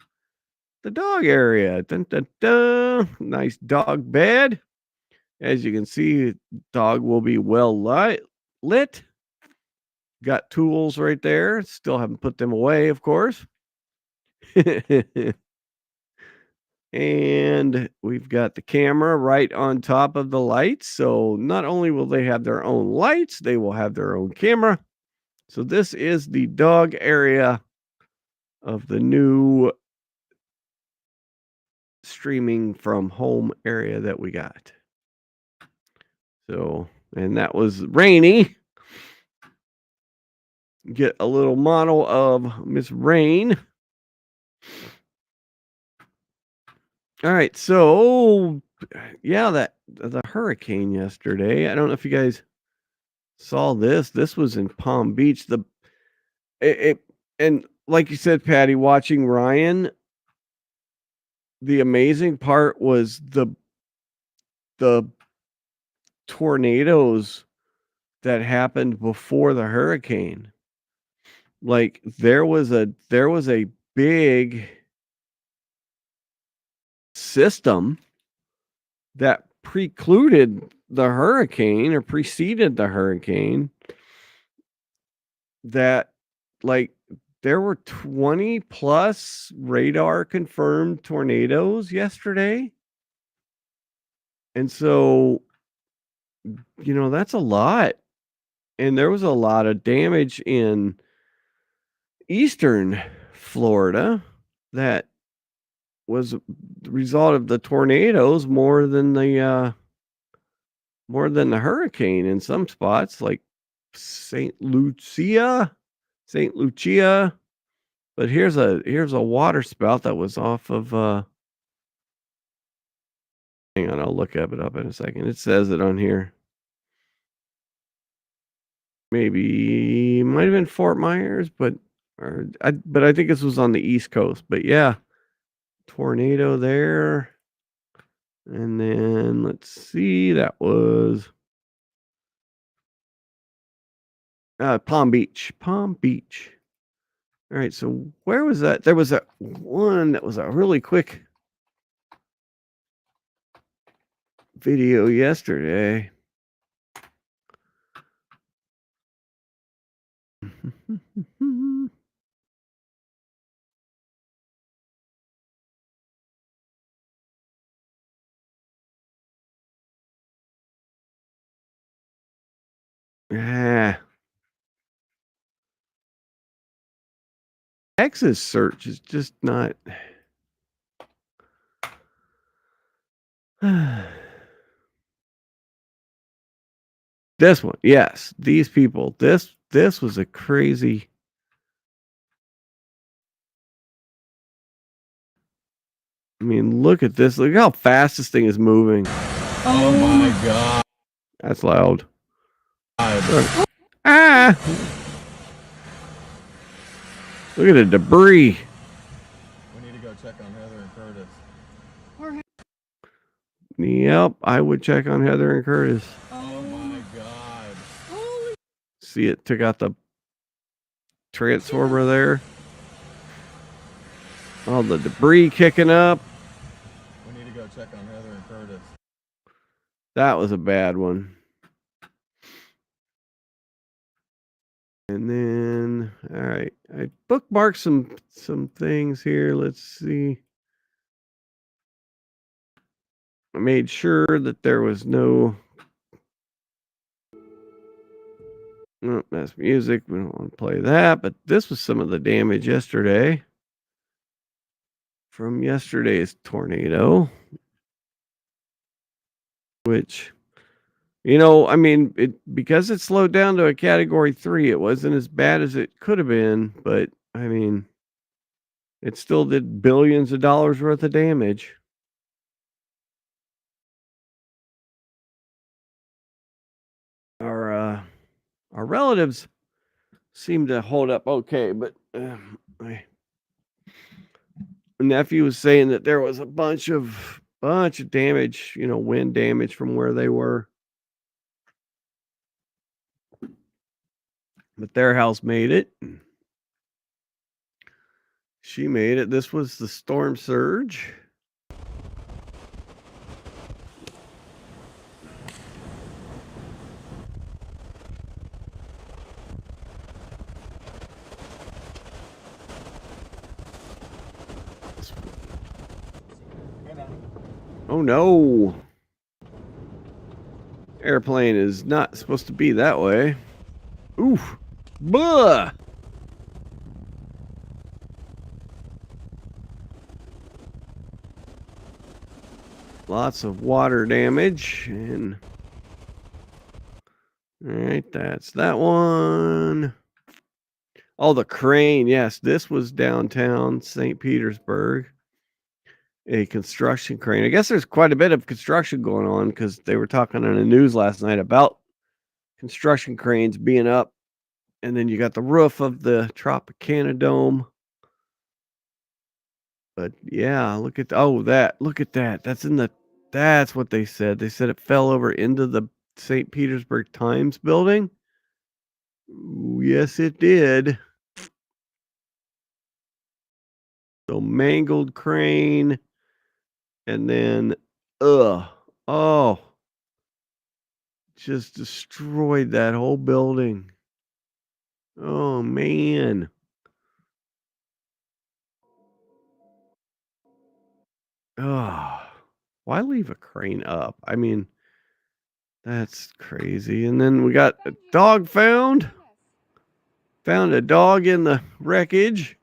the dog area. Dun, dun, dun. Nice dog bed. As you can see, dog will be well lit. Got tools right there. Still haven't put them away, of course. And we've got the camera right on top of the lights. So not only will they have their own lights, they will have their own camera. So this is the dog area of the new streaming from home area that we got. So, and that was rainy. Get a little model of Miss Rain. All right, so yeah, that the hurricane yesterday. I don't know if you guys saw this. This was in Palm Beach. And like you said, Patty, watching Ryan, the amazing part was the tornadoes that happened before the hurricane. Like there was a big system that precluded the hurricane or preceded the hurricane, that like there were 20 plus radar confirmed tornadoes yesterday. And so, you know, that's a lot. And there was a lot of damage in eastern Florida that was the result of the tornadoes more than the hurricane in some spots, like St. Lucia. But here's a water spout that was off of hang on, I'll look it up in a second. It says it on here. Maybe might have been Fort Myers, but I think this was on the East Coast. But yeah, tornado there. And then let's see, that was Palm Beach. All right, so where was that? There was that one that was a really quick video yesterday. Yeah. Texas search is just not. This one, yes. These people. This was a crazy. I mean, look at this. Look how fast this thing is moving. Oh my God. That's loud. Ah! Look at the debris. We need to go check on Heather and Curtis. Yep, I would check on Heather and Curtis. Oh my God. See, it took out the transformer there. All the debris kicking up. We need to go check on Heather and Curtis. That was a bad one. And then, all right, I bookmarked some things here. Let's see. I made sure that there was no. Oh, that's music. We don't want to play that. But this was some of the damage yesterday from yesterday's tornado, which, you know, I mean, because it slowed down to a category 3, it wasn't as bad as it could have been, but I mean, it still did billions of dollars worth of damage. Our relatives seem to hold up okay, but my nephew was saying that there was a bunch of damage, you know, wind damage from where they were. But their house made it. She made it. This was the storm surge. Oh no. Airplane is not supposed to be that way. Oof. Blah. Lots of water damage. And all right, that's that one. Oh, the crane. Yes, this was downtown St. Petersburg. A construction crane. I guess there's quite a bit of construction going on because they were talking on the news last night about construction cranes being up. And then you got the roof of the Tropicana Dome. But yeah, look at look at that. That's what they said. They said it fell over into the St. Petersburg Times building. Ooh, yes, it did. So mangled crane, and then oh, just destroyed that whole building. Oh man. Oh, why leave a crane up? I mean, that's crazy. And then we got a dog found. Found a dog in the wreckage.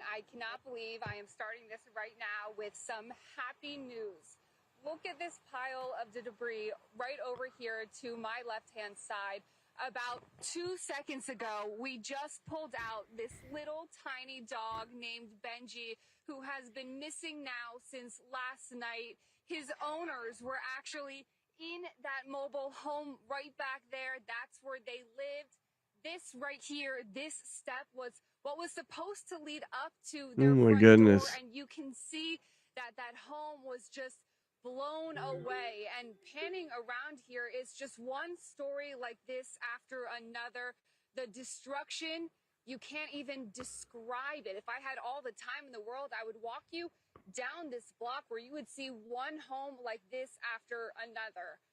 I cannot believe I am starting this right now with some happy news. Look at this pile of the debris right over here to my left-hand side. About 2 seconds ago, we just pulled out this little tiny dog named Benji, who has been missing now since last night. His owners were actually in that mobile home right back there. That's where they lived. This right here, this step was what was supposed to lead up to their Oh my front goodness. door, and you can see that that home was just blown away. And panning around here is just one story like this after another. The destruction, you can't even describe it. If I had all the time in the world, I would walk you down this block where you would see one home like this after another.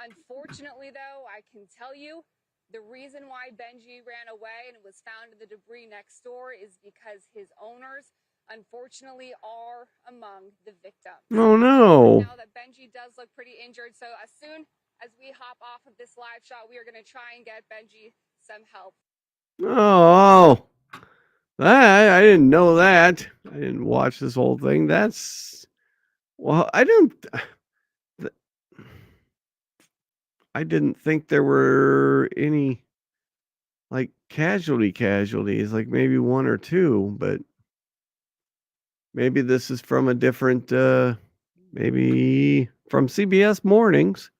Unfortunately, though, I can tell you the reason why Benji ran away and was found in the debris next door is because his owners, unfortunately, are among the victims. Oh no. Now that Benji does look pretty injured, so as soon as we hop off of this live shot, we are going to try and get Benji some help. Oh, I didn't know that. I didn't watch this whole thing. Well, I didn't think there were any like casualties, like maybe one or two, but maybe this is from a different maybe from CBS Mornings.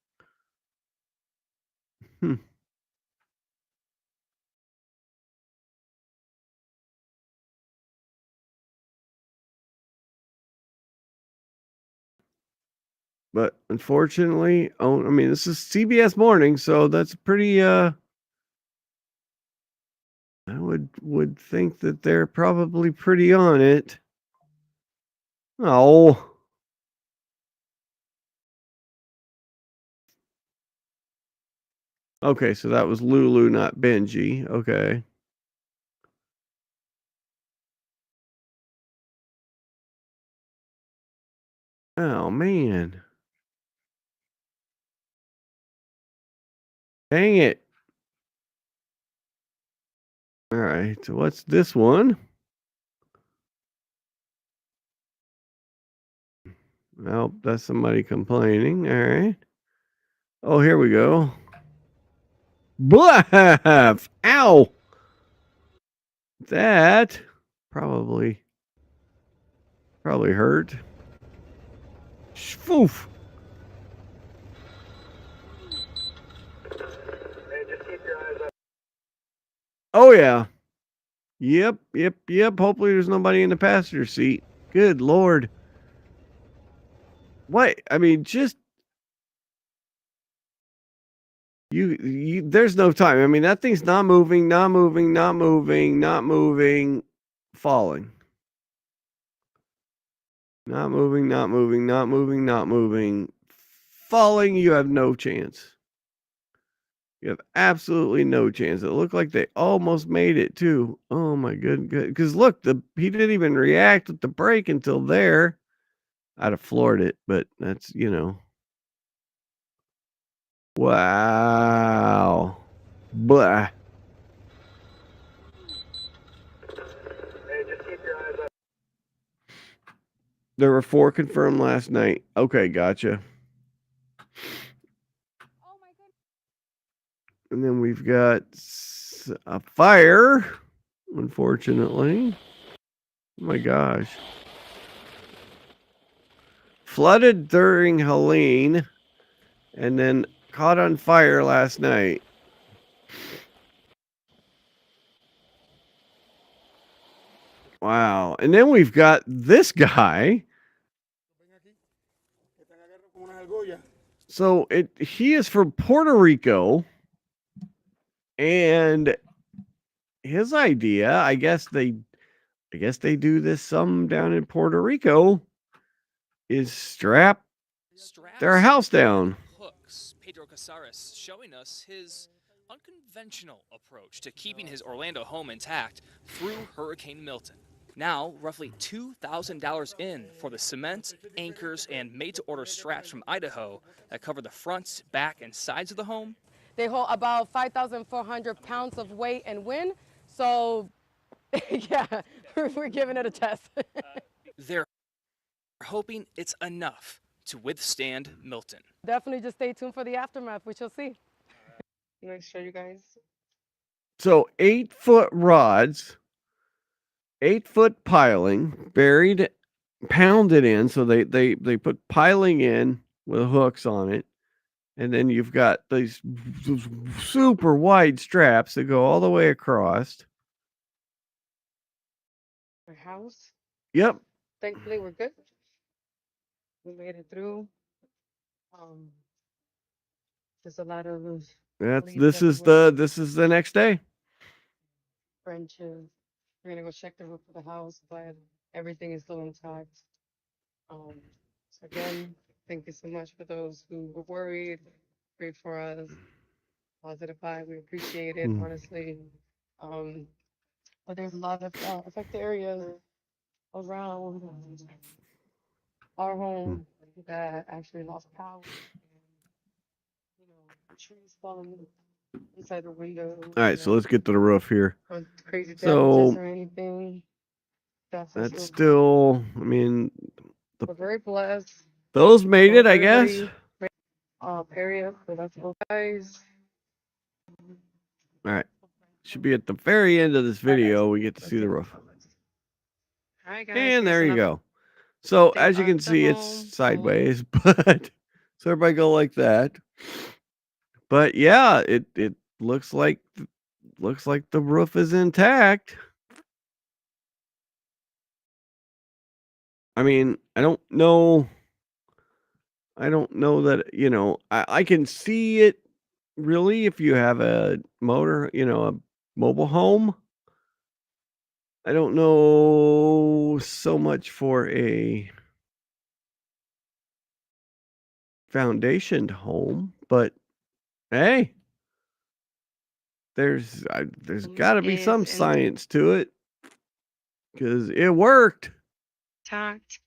But unfortunately, I mean, this is CBS Morning, so that's pretty I would think that they're probably pretty on it. Oh. Okay, so that was Lulu, not Benji. Okay. Oh man. Dang it. All right, so what's this one? Nope, that's somebody complaining. All right. Oh, here we go. Bluff! Ow! That probably hurt. Spoof. Oh yeah. Yep. Hopefully there's nobody in the passenger seat. Good Lord. What? I mean, just you there's no time. I mean, that thing's not moving, falling. Not moving, falling. You have no chance. You have absolutely no chance. It looked like they almost made it too. Oh my good. Because look, he didn't even react with the brake until there. I'd have floored it, but that's Wow. Blah. There were 4 confirmed last night. Okay, gotcha. And then we've got a fire, unfortunately. Oh my gosh. Flooded during Helene and then caught on fire last night. Wow. And then we've got this guy. So he is from Puerto Rico, and his idea, I guess they do this some down in Puerto Rico, is strap their house down. Hooks. Pedro Casares showing us his unconventional approach to keeping his Orlando home intact through Hurricane Milton. Now, roughly $2,000 in for the cement, anchors, and made-to-order straps from Idaho that cover the front, back, and sides of the home. They hold about 5,400 pounds of weight and wind, so yeah, we're giving it a test. They're hoping it's enough to withstand Milton. Definitely just stay tuned for the aftermath. We shall see. I'm going to show you guys. So 8-foot rods, 8-foot piling, buried, pounded in. So they put piling in with hooks on it. And then you've got these super wide straps that go all the way across. Our house. Yep. Thankfully, we're good. We made it through. There's a lot of This is the next day. branches. We're gonna go check the roof of the house, but everything is still intact. So again, thank you so much for those who were worried, prayed for us, positive vibe. We appreciate it, honestly. But there's a lot of affected areas around our home that actually lost power. You know, trees falling inside the window. All right, so let's get to the roof here. Crazy So damages or anything. that's still, I mean, we're very blessed. those made it, I guess. Period. So that's all, guys. All right. Should be at the very end of this video. We get to see the roof. All right, guys. And there you go. So as you can see, it's sideways, but so everybody go like that. But yeah, it looks like the roof is intact. I mean, I don't know that, I can see it really if you have a motor, a mobile home. I don't know so much for a foundationed home, but hey, there's got to be some science to it because it worked. Intact.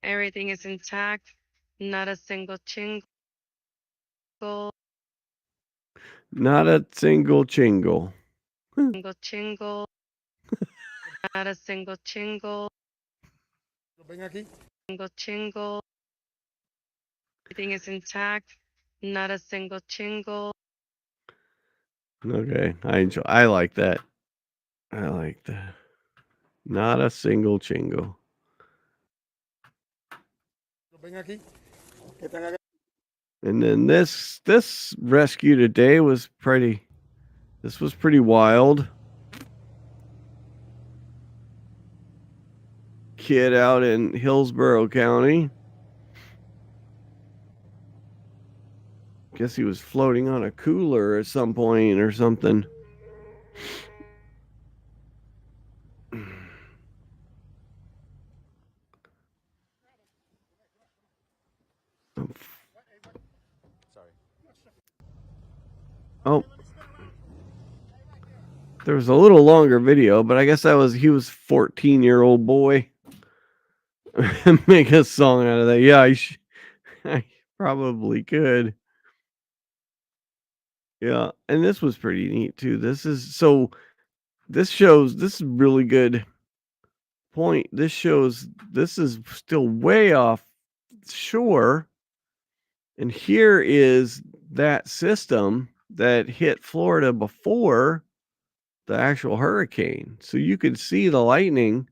Everything is intact. Not a single chingle. Not a single chingle. Single chingle. Not a single chingle. Single chingle. Everything is intact. Not a single chingle. Okay, I like that. I like that. Not a single chingle. And then this rescue today was pretty wild. Kid out in Hillsborough County. Guess he was floating on a cooler at some point or something. Oh, There was a little longer video, but I guess he was 14-year-old boy. Make a song out of that. Yeah, I probably could. Yeah, and this was pretty neat too. This is really good point. This shows this is still way off shore, and here is that system that hit Florida before the actual hurricane. So you could see the lightning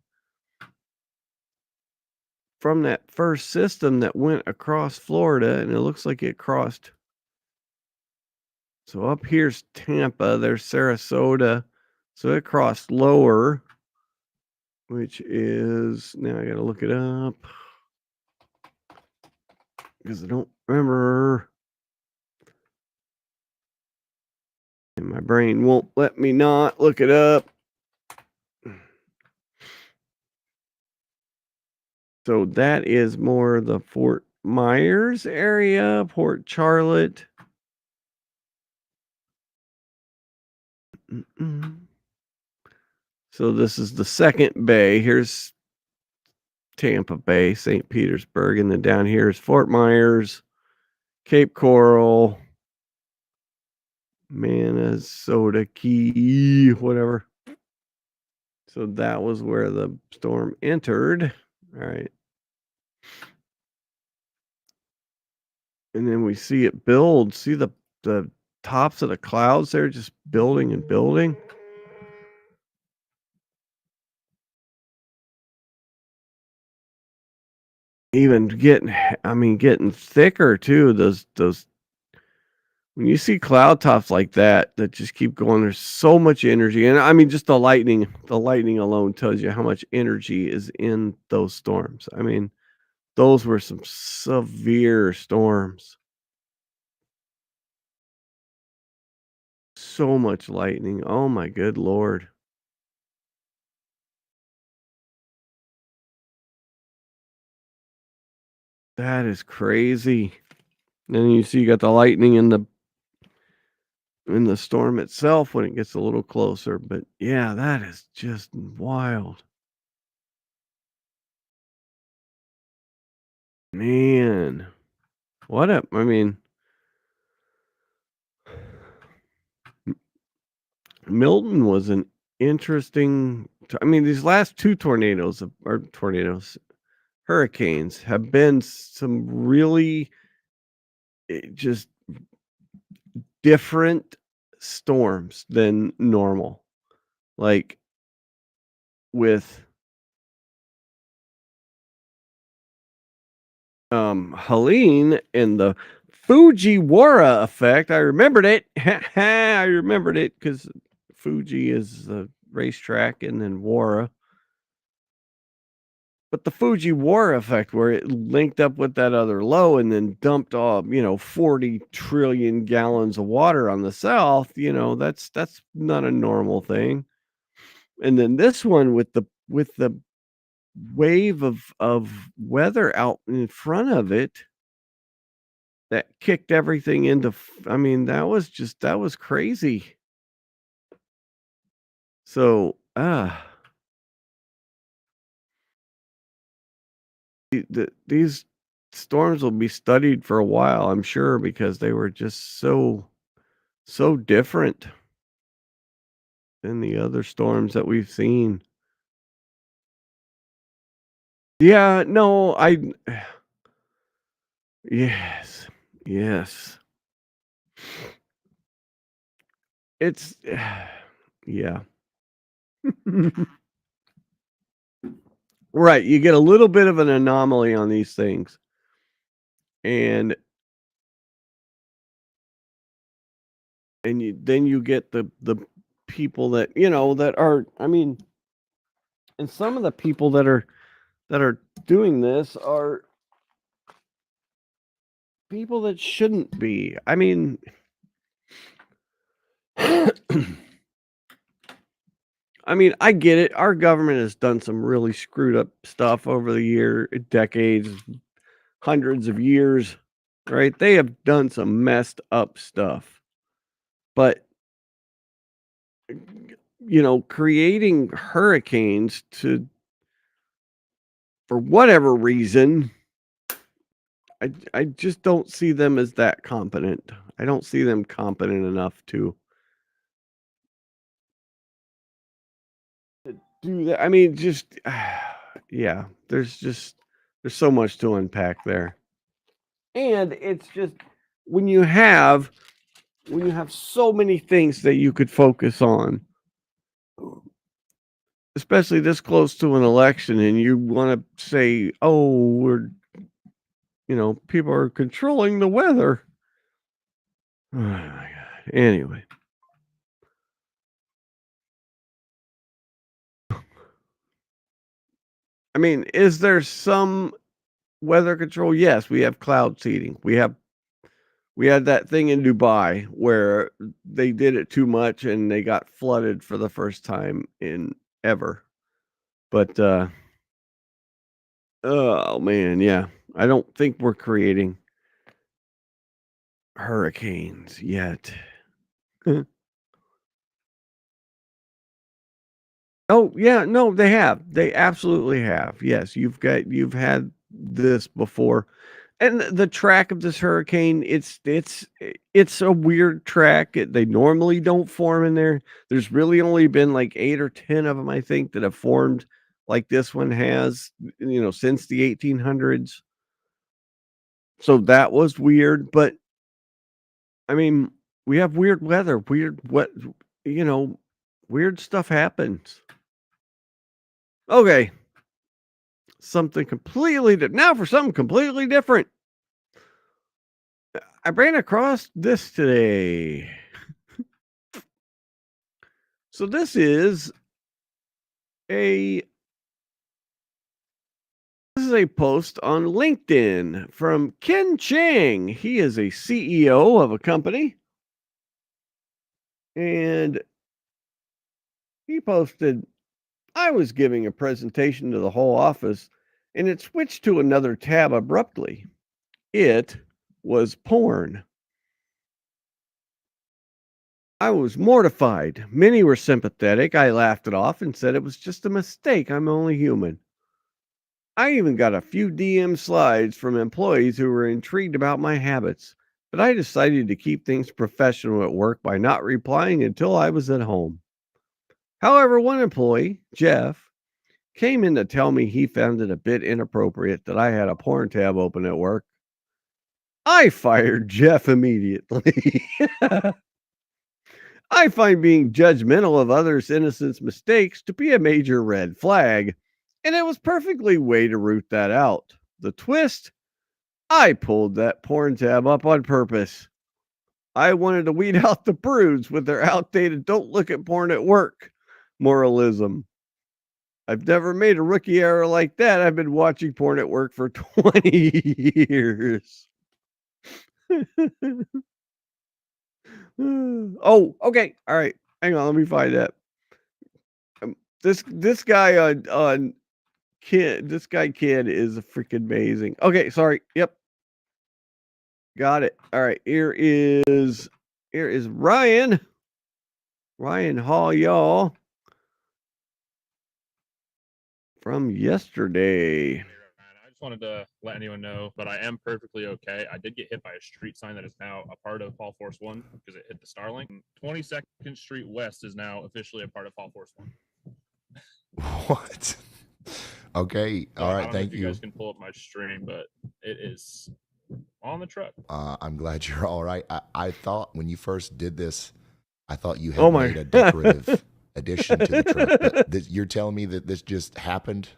from that first system that went across Florida, and it looks like it crossed. So up here's Tampa, there's Sarasota. So it crossed lower, which is, now I got to look it up because I don't remember. And my brain won't let me not look it up. So that is more the Fort Myers area, Port Charlotte. So this is the second bay. Here's Tampa Bay, St. Petersburg, and then down here is Fort Myers, Cape Coral, Minnesota Key, whatever. So that was where the storm entered. All right. And then we see it build. See the tops of the clouds there just building and building. Even getting thicker too. Those when you see cloud tops like that just keep going, there's so much energy. And I mean, just the lightning alone tells you how much energy is in those storms. I mean, those were some severe storms. So much lightning. Oh my good Lord. That is crazy. And then you see you got the lightning in the storm itself when it gets a little closer. But yeah, that is just wild. Man. I mean, Milton was an interesting. I mean, these last two hurricanes have been some really just different storms than normal. Like with Helene and the Fujiwara effect. I remembered it. I remembered it because Fuji is the racetrack and then Wara. But the Fujiwara effect, where it linked up with that other low and then dumped off, 40 trillion gallons of water on the south, that's not a normal thing. And then this one with the wave of weather out in front of it that kicked everything into, I mean, that was crazy. So, these storms will be studied for a while, I'm sure, because they were just so different than the other storms that we've seen. Yeah, no, yes. Yes. It's yeah. Right, you get a little bit of an anomaly on these things. And then you get the people that, that are, I mean, and some of the people that are doing this are people that shouldn't be. I mean, I get it. Our government has done some really screwed up stuff over the decades, hundreds of years, right? They have done some messed up stuff. But creating hurricanes for whatever reason, I just don't see them as that competent. I don't see them competent enough to do that. I mean, just yeah, there's so much to unpack there. And it's just when you have so many things that you could focus on, especially this close to an election, and you want to say, "Oh, people are controlling the weather." Oh my God. Anyway. I mean, is there some weather control? Yes, we have cloud seeding. We had that thing in Dubai where they did it too much and they got flooded for the first time in ever. But oh man, yeah. I don't think we're creating hurricanes yet. Oh, yeah, no, they have. They absolutely have. Yes, you've had this before. And the track of this hurricane, it's a weird track. They normally don't form in there. There's really only been like 8 or 10 of them, I think, that have formed like this one has, since the 1800s. So that was weird, but I mean, we have weird weather, weird stuff happens. Okay. Something completely now for something completely different. I ran across this today. So this is a post on LinkedIn from Ken Chang. He is a CEO of a company. And he posted, "I was giving a presentation to the whole office and it switched to another tab abruptly. It was porn. I was mortified. Many were sympathetic. I laughed it off and said it was just a mistake. I'm only human. I even got a few DM slides from employees who were intrigued about my habits, but I decided to keep things professional at work by not replying until I was at home. However, one employee, Jeff, came in to tell me he found it a bit inappropriate that I had a porn tab open at work. I fired Jeff immediately. I find being judgmental of others' innocent mistakes to be a major red flag, and it was perfectly way to root that out. The twist? I pulled that porn tab up on purpose. I wanted to weed out the prudes with their outdated don't look at porn at work moralism. I've never made a rookie error like that. I've been watching porn at work for 20 years. Oh, okay. All right. Hang on. Let me find that. This guy on Kid is freaking amazing. Okay, sorry. Yep. Got it. All right. Here is Ryan Hall, y'all, from yesterday. I just wanted to let anyone know, but I am perfectly okay. I did get hit by a street sign that is now a part of Fall Force 1 because it hit the Starlink. 22nd Street West is now officially a part of Fall Force 1. What? Okay. All right. Thank you. You guys can pull up my stream, but it is on the truck. I'm glad you're all right. I thought when you first did this, I thought you had made a decorative addition to the truck. But you're telling me that this just happened?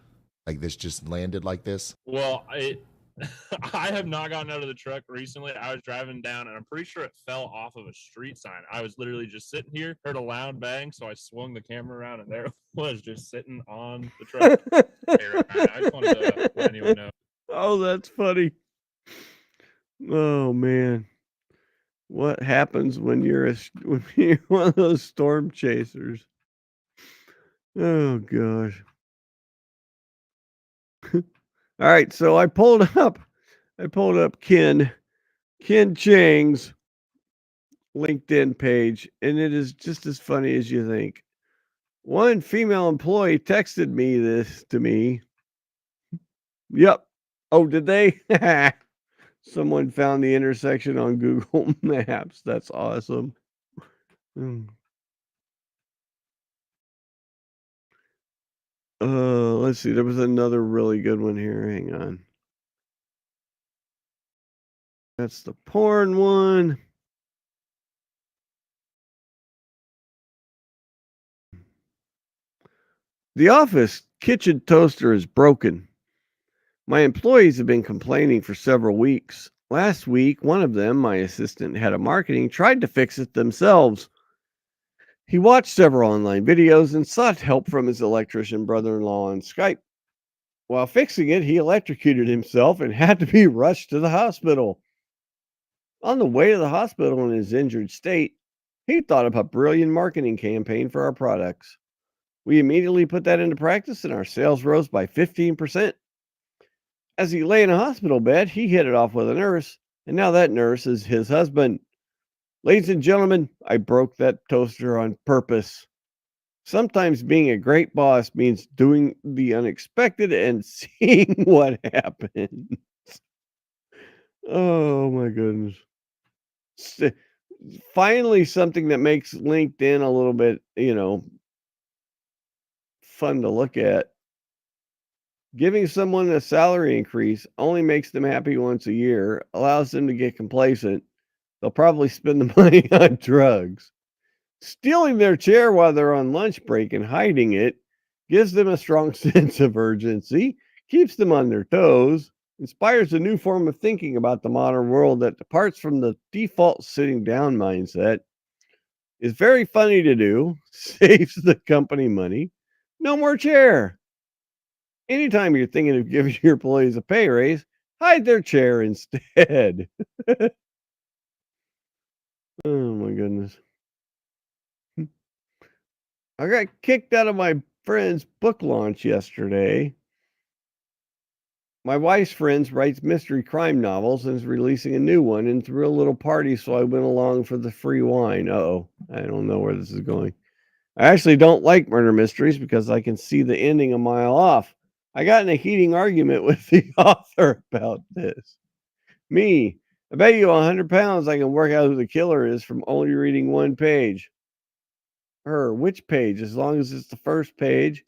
Like this just landed like this? Well, I have not gotten out of the truck recently. I was driving down, and I'm pretty sure it fell off of a street sign. I was literally just sitting here, heard a loud bang, so I swung the camera around, and there it was, just sitting on the truck. I just wanted to let anyone know. Oh, that's funny. Oh man, what happens when you're one of those storm chasers? Oh gosh. All right, so I pulled up Ken Chang's LinkedIn page, and it is just as funny as you think. One female employee texted me. Yep. Oh, did they? Someone found the intersection on Google Maps. That's awesome. Let's see. There was another really good one here. Hang on. That's the porn one. The office kitchen toaster is broken. My employees have been complaining for several weeks. Last week, one of them, my assistant head of marketing, tried to fix it themselves. He watched several online videos and sought help from his electrician brother-in-law on Skype. While fixing it, he electrocuted himself and had to be rushed to the hospital. On the way to the hospital in his injured state, he thought of a brilliant marketing campaign for our products. We immediately put that into practice and our sales rose by 15%. As he lay in a hospital bed, he hit it off with a nurse, and now that nurse is his husband. Ladies and gentlemen, I broke that toaster on purpose. Sometimes being a great boss means doing the unexpected and seeing what happens. Oh my goodness. Finally, something that makes LinkedIn a little bit, fun to look at. Giving someone a salary increase only makes them happy once a year, allows them to get complacent. They'll probably spend the money on drugs. Stealing their chair while they're on lunch break and hiding it gives them a strong sense of urgency, keeps them on their toes, inspires a new form of thinking about the modern world that departs from the default sitting down mindset, is very funny to do, saves the company money. No more chair. Anytime you're thinking of giving your employees a pay raise, hide their chair instead. Oh my goodness. I got kicked out of my friend's book launch yesterday. My wife's friends writes mystery crime novels and is releasing a new one and threw a little party, so I went along for the free wine. Uh-oh. I don't know where this is going. I actually don't like murder mysteries because I can see the ending a mile off. I got in a heating argument with the author about this. Me, I bet you 100 pounds I can work out who the killer is from only reading one page. Her, which page? As long as it's the first page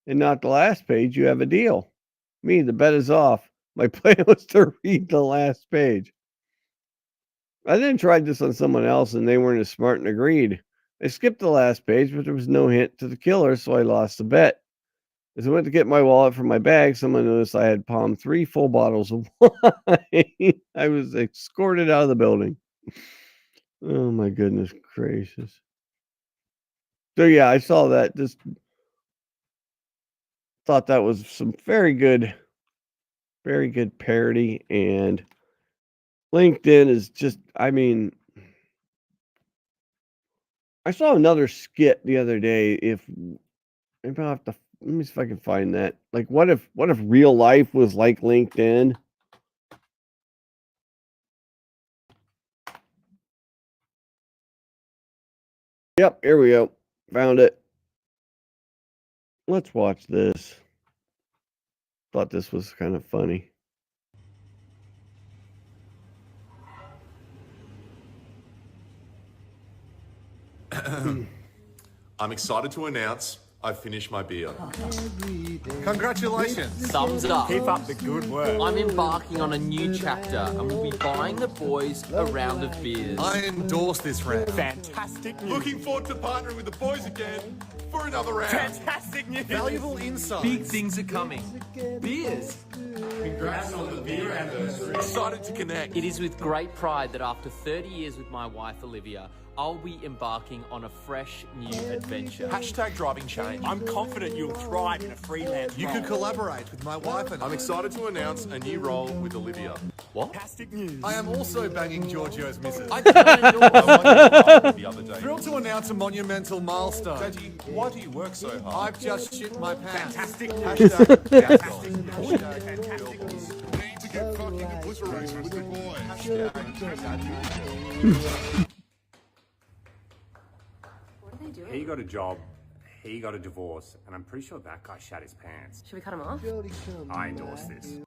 and not the last page, you have a deal. Me, the bet is off. My plan was to read the last page. I then tried this on someone else and they weren't as smart and agreed. I skipped the last page, but there was no hint to the killer, so I lost the bet. As I went to get my wallet from my bag, someone noticed I had palmed 3 full bottles of wine. I was escorted out of the building. Oh my goodness gracious. So yeah, I saw that. Just thought that was some very good parody. And LinkedIn is just, I saw another skit the other day. Maybe I'll have to, let me see if I can find that. Like, what if real life was like LinkedIn? Yep, here we go. Found it. Let's watch this. Thought this was kind of funny. I'm excited to announce I've finished my beer. Congratulations. Thumbs up. Keep up the good work. I'm embarking on a new chapter and will be buying the boys a round of beers. I endorse this round. Fantastic news. Looking forward to partnering with the boys again for another round. Fantastic news. Valuable insights. Big things are coming. Beers. Congrats on the beer anniversary. Excited to connect. It is with great pride that after 30 years with my wife Olivia, I'll be embarking on a fresh new adventure. Hashtag driving change. I'm confident you'll thrive in a freelance You role. could collaborate with my wife and I'm excited to announce a new role with Olivia. What? Fantastic news. I am also banging Giorgio's missus. I didn't know the other day. Thrilled to announce a monumental milestone. Daddy, why do you work so hard? I've just shit my pants. Fantastic news. Hashtag Fantastic news. Fantastic news. Need to get fucking obliterated with the boys. He got a job he got a divorce, and I'm pretty sure that guy shat his pants. Should we cut him off? I endorse this.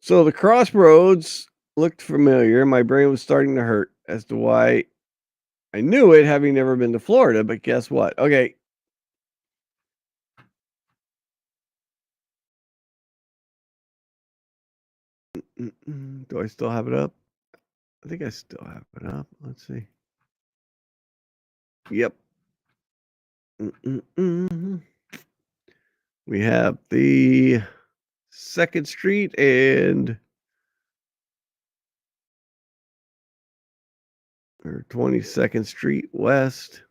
So the crossroads looked familiar. My brain was starting to hurt as to why I knew it, having never been to Florida. But guess what? Okay. Do I still have it up? I think I still have it up. Let's see. Yep. We have the 2nd Street and 22nd Street West.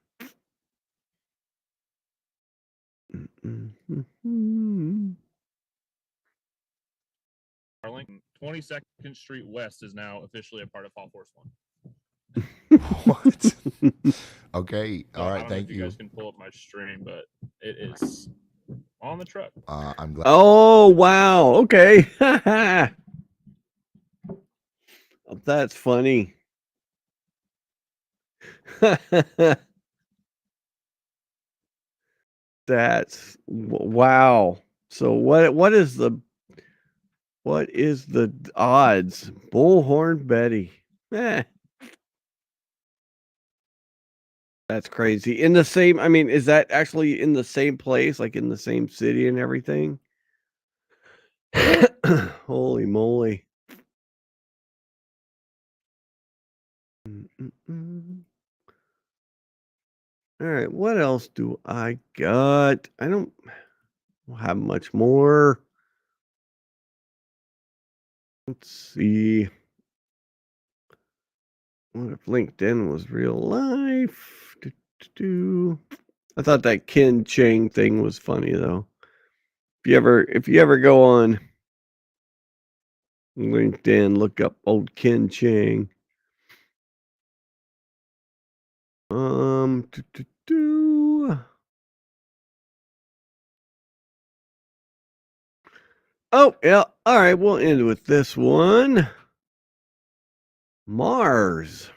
Arlington, 22nd Street West is now officially a part of Fall Force 1. What? Okay. So All I right. don't know Thank if you. guys can pull up my stream, but it is on the truck. I'm glad. Oh, wow. Okay. That's funny. That's wow. So what is the odds? Bullhorn Betty. That's crazy. In the same, I mean, is that actually in the same place, like in the same city and everything? Holy moly. All right, what else do I got? I don't have much more. Let's see. What if LinkedIn was real life? I thought that Ken Chang thing was funny though. If you ever go on LinkedIn, look up old Ken Chang. Oh, yeah. All right, we'll end with this one. Mars.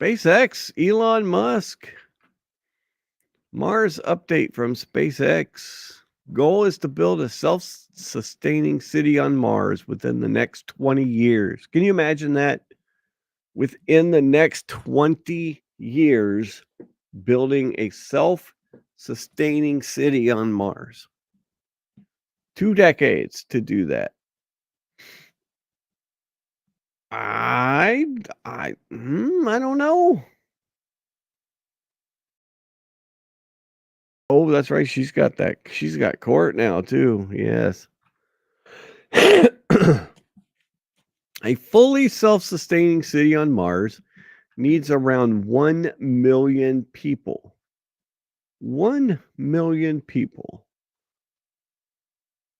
SpaceX, Elon Musk. Mars update from SpaceX. Goal is to build a self-sustaining city on Mars within the next 20 years. Can you imagine that? Within the next 20 years, building a self-sustaining city on Mars. 2 decades to do that. I don't know. Oh, that's right. She's got court now too. Yes. A fully self-sustaining city on Mars needs around 1 million people. 1 million people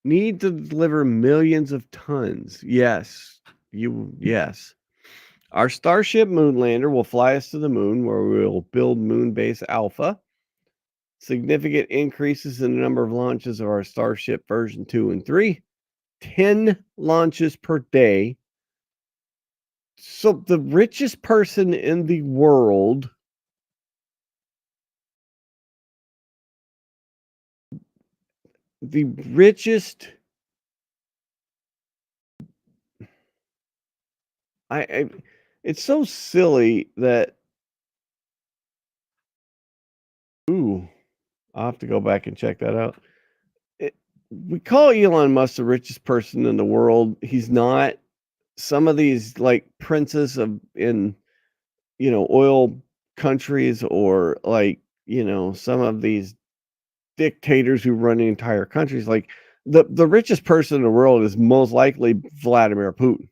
need to deliver millions of tons. Yes. Yes. Our Starship moonlander will fly us to the moon, where we will build Moonbase Alpha. Significant increases in the number of launches of our Starship version 2 and 3. 10 launches per day. So the richest person in the world it's so silly that I'll have to go back and check that out. We call Elon Musk the richest person in the world. He's not. Some of these like princes in oil countries, or like some of these dictators who run entire countries, like the richest person in the world is most likely Vladimir Putin.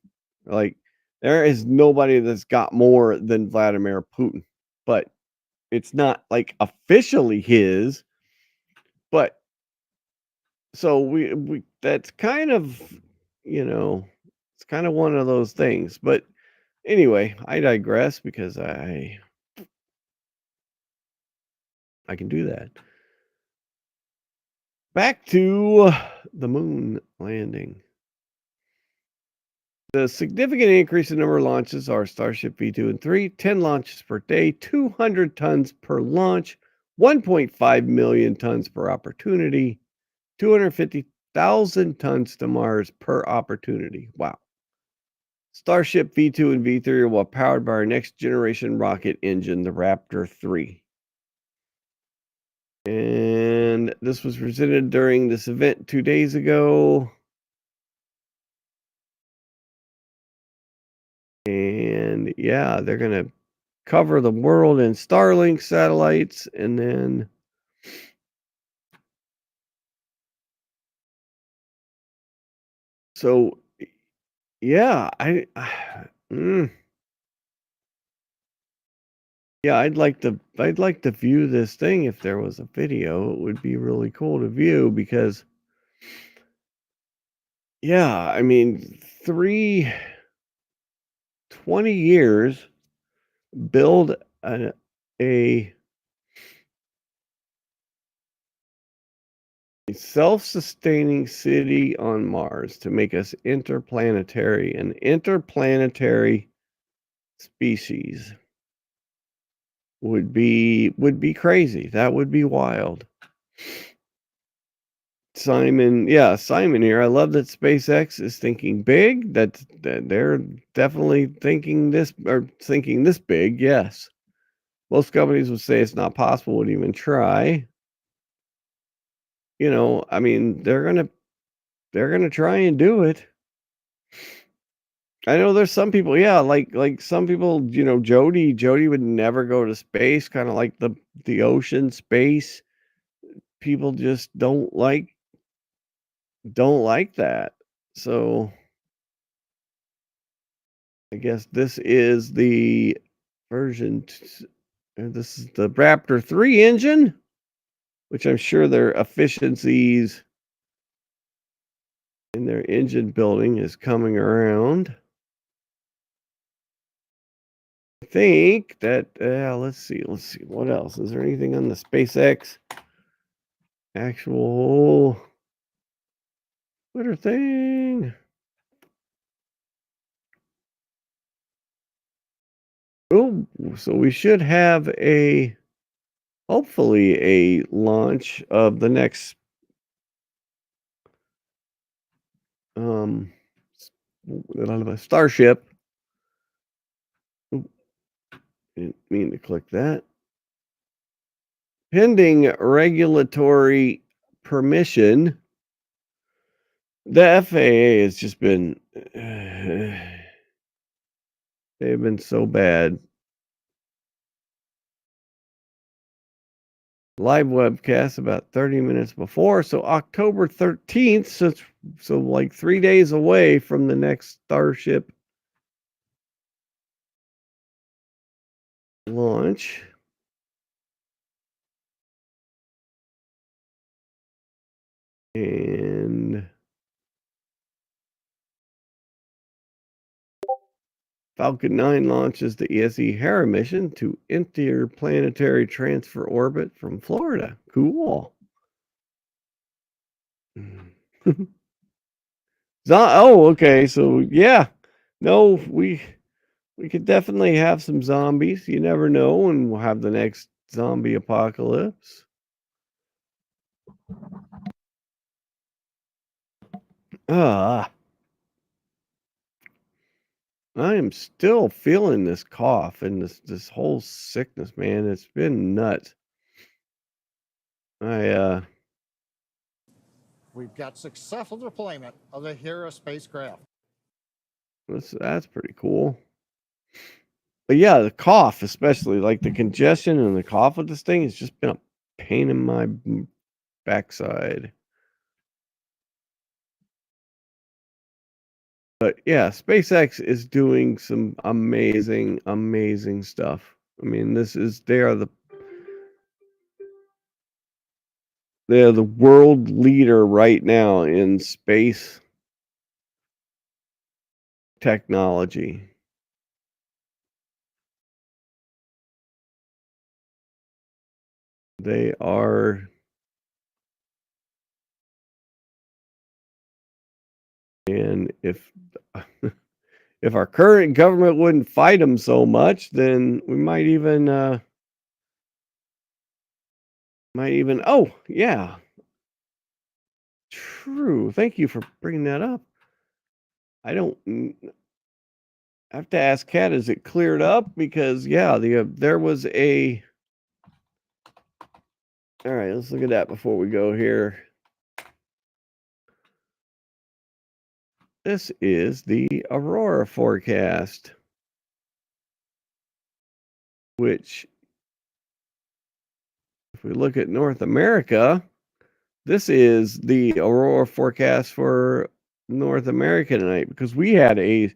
Like there is nobody that's got more than Vladimir Putin, but it's not like officially his. But so we that's kind of it's kind of one of those things. But anyway, I digress because I can do that. Back to the moon landing. The significant increase in number of launches are Starship V2 and 3, 10 launches per day, 200 tons per launch, 1.5 million tons per opportunity, 250,000 tons to Mars per opportunity. Wow. Starship V2 and V3 are well powered by our next generation rocket engine, the Raptor 3. And this was presented during this event 2 days ago. And yeah, they're going to cover the world in Starlink satellites, and then so yeah, yeah, I'd like to view this thing. If there was a video, it would be really cool to view, because yeah, I mean, 20 years, build a self-sustaining city on Mars to make us interplanetary, an interplanetary species would be crazy. That would be wild. Simon here. I love that SpaceX is thinking big. That they're definitely thinking this big. Yes. Most companies would say it's not possible, wouldn't even try. I mean, they're gonna try and do it. I know there's some people, yeah, like some people, Jody would never go to space, kind of like the ocean space. People just don't like that. So I guess this is the version, this is the Raptor 3 engine, which I'm sure their efficiencies in their engine building is coming around. I think that, let's see, what else? Is there anything on the SpaceX actual Twitter thing? Oh, so we should have hopefully a launch of the next Starship. Didn't mean to click that. Pending regulatory permission. The FAA has just been they've been so bad. Live webcast about 30 minutes before, so October 13th, so like 3 days away from the next Starship launch. And Falcon 9 launches the ESE Hera mission to interplanetary transfer orbit from Florida. Cool. Oh, okay. So yeah, no, we could definitely have some zombies. You never know, and we'll have the next zombie apocalypse. I am still feeling this cough and this whole sickness, man. It's been nuts. We've got successful deployment of the Hera spacecraft. That's pretty cool. But yeah, the cough, especially like the congestion and the cough with this thing, has just been a pain in my backside. But yeah, SpaceX is doing some amazing, amazing stuff. I mean, they are the world leader right now in space technology. They are. And if if our current government wouldn't fight them so much, then we might even oh yeah, true. Thank you for bringing that up. I have to ask Kat, is it cleared up? Because yeah, there was a. All right, let's look at that before we go here. This is the aurora forecast, which, if we look at North America, this is the aurora forecast for North America tonight, because we had a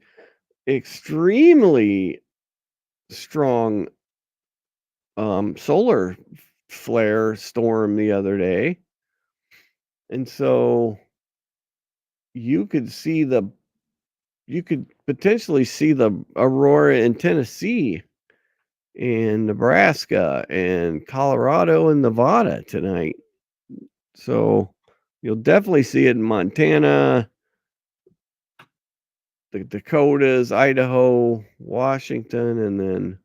extremely strong solar flare storm the other day. And so you could potentially see the aurora in Tennessee and Nebraska and Colorado and Nevada tonight. So you'll definitely see it in Montana, the Dakotas, Idaho, Washington, and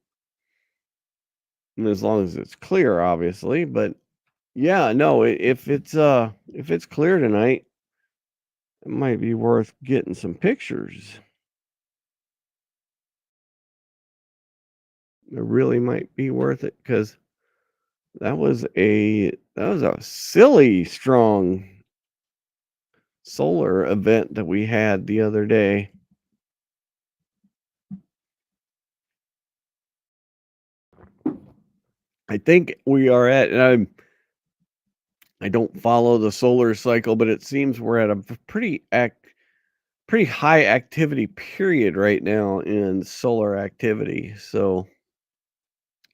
as long as it's clear, obviously. But yeah, no, if it's clear tonight, it might be worth getting some pictures. It really might be worth it, because that was a silly strong solar event that we had the other day. I think we are at, and I don't follow the solar cycle, but it seems we're at a pretty high activity period right now in solar activity. So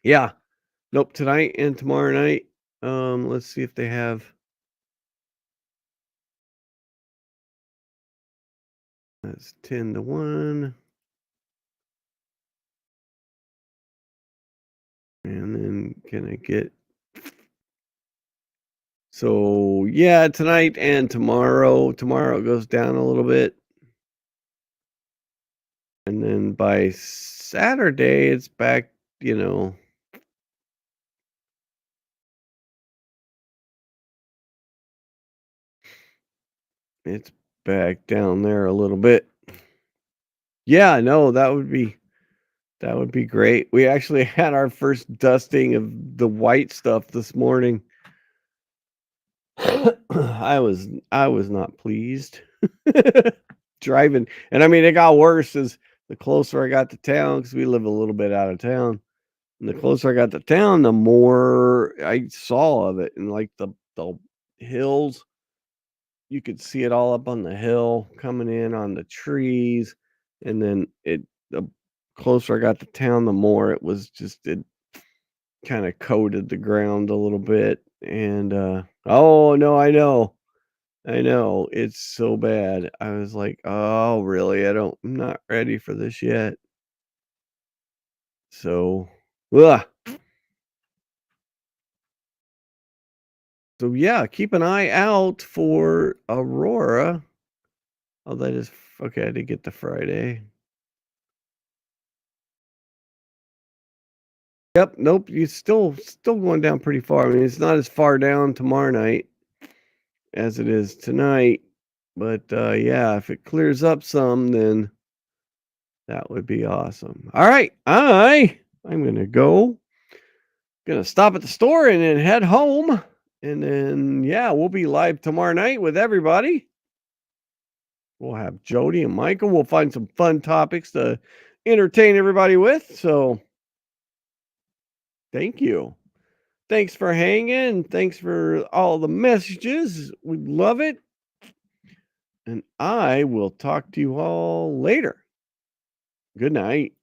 yeah, nope, tonight and tomorrow night. Let's see if they have. That's 10 to 1. And then can I get. So yeah, tonight and tomorrow. Tomorrow it goes down a little bit. And then by Saturday, it's back, it's back down there a little bit. Yeah, no, that would be great. We actually had our first dusting of the white stuff this morning. I was not pleased driving, and I mean it got worse as the closer I got to town, because we live a little bit out of town. And the closer I got to town, the more I saw of it, and like the hills, you could see it all up on the hill coming in on the trees, and then the closer I got to town, the more it kind of coated the ground a little bit. And oh no, I know it's so bad. I was like, oh really? I'm not ready for this yet. So ugh. So yeah, keep an eye out for aurora. Oh, that is okay. I did get the Friday. Yep. Nope. You still going down pretty far. I mean, it's not as far down tomorrow night as it is tonight. But yeah, if it clears up some, then that would be awesome. All right, I'm gonna stop at the store and then head home, and then yeah, we'll be live tomorrow night with everybody. We'll have Jody and Michael. We'll find some fun topics to entertain everybody with. So thank you. Thanks for hanging. Thanks for all the messages. We love it. And I will talk to you all later. Good night.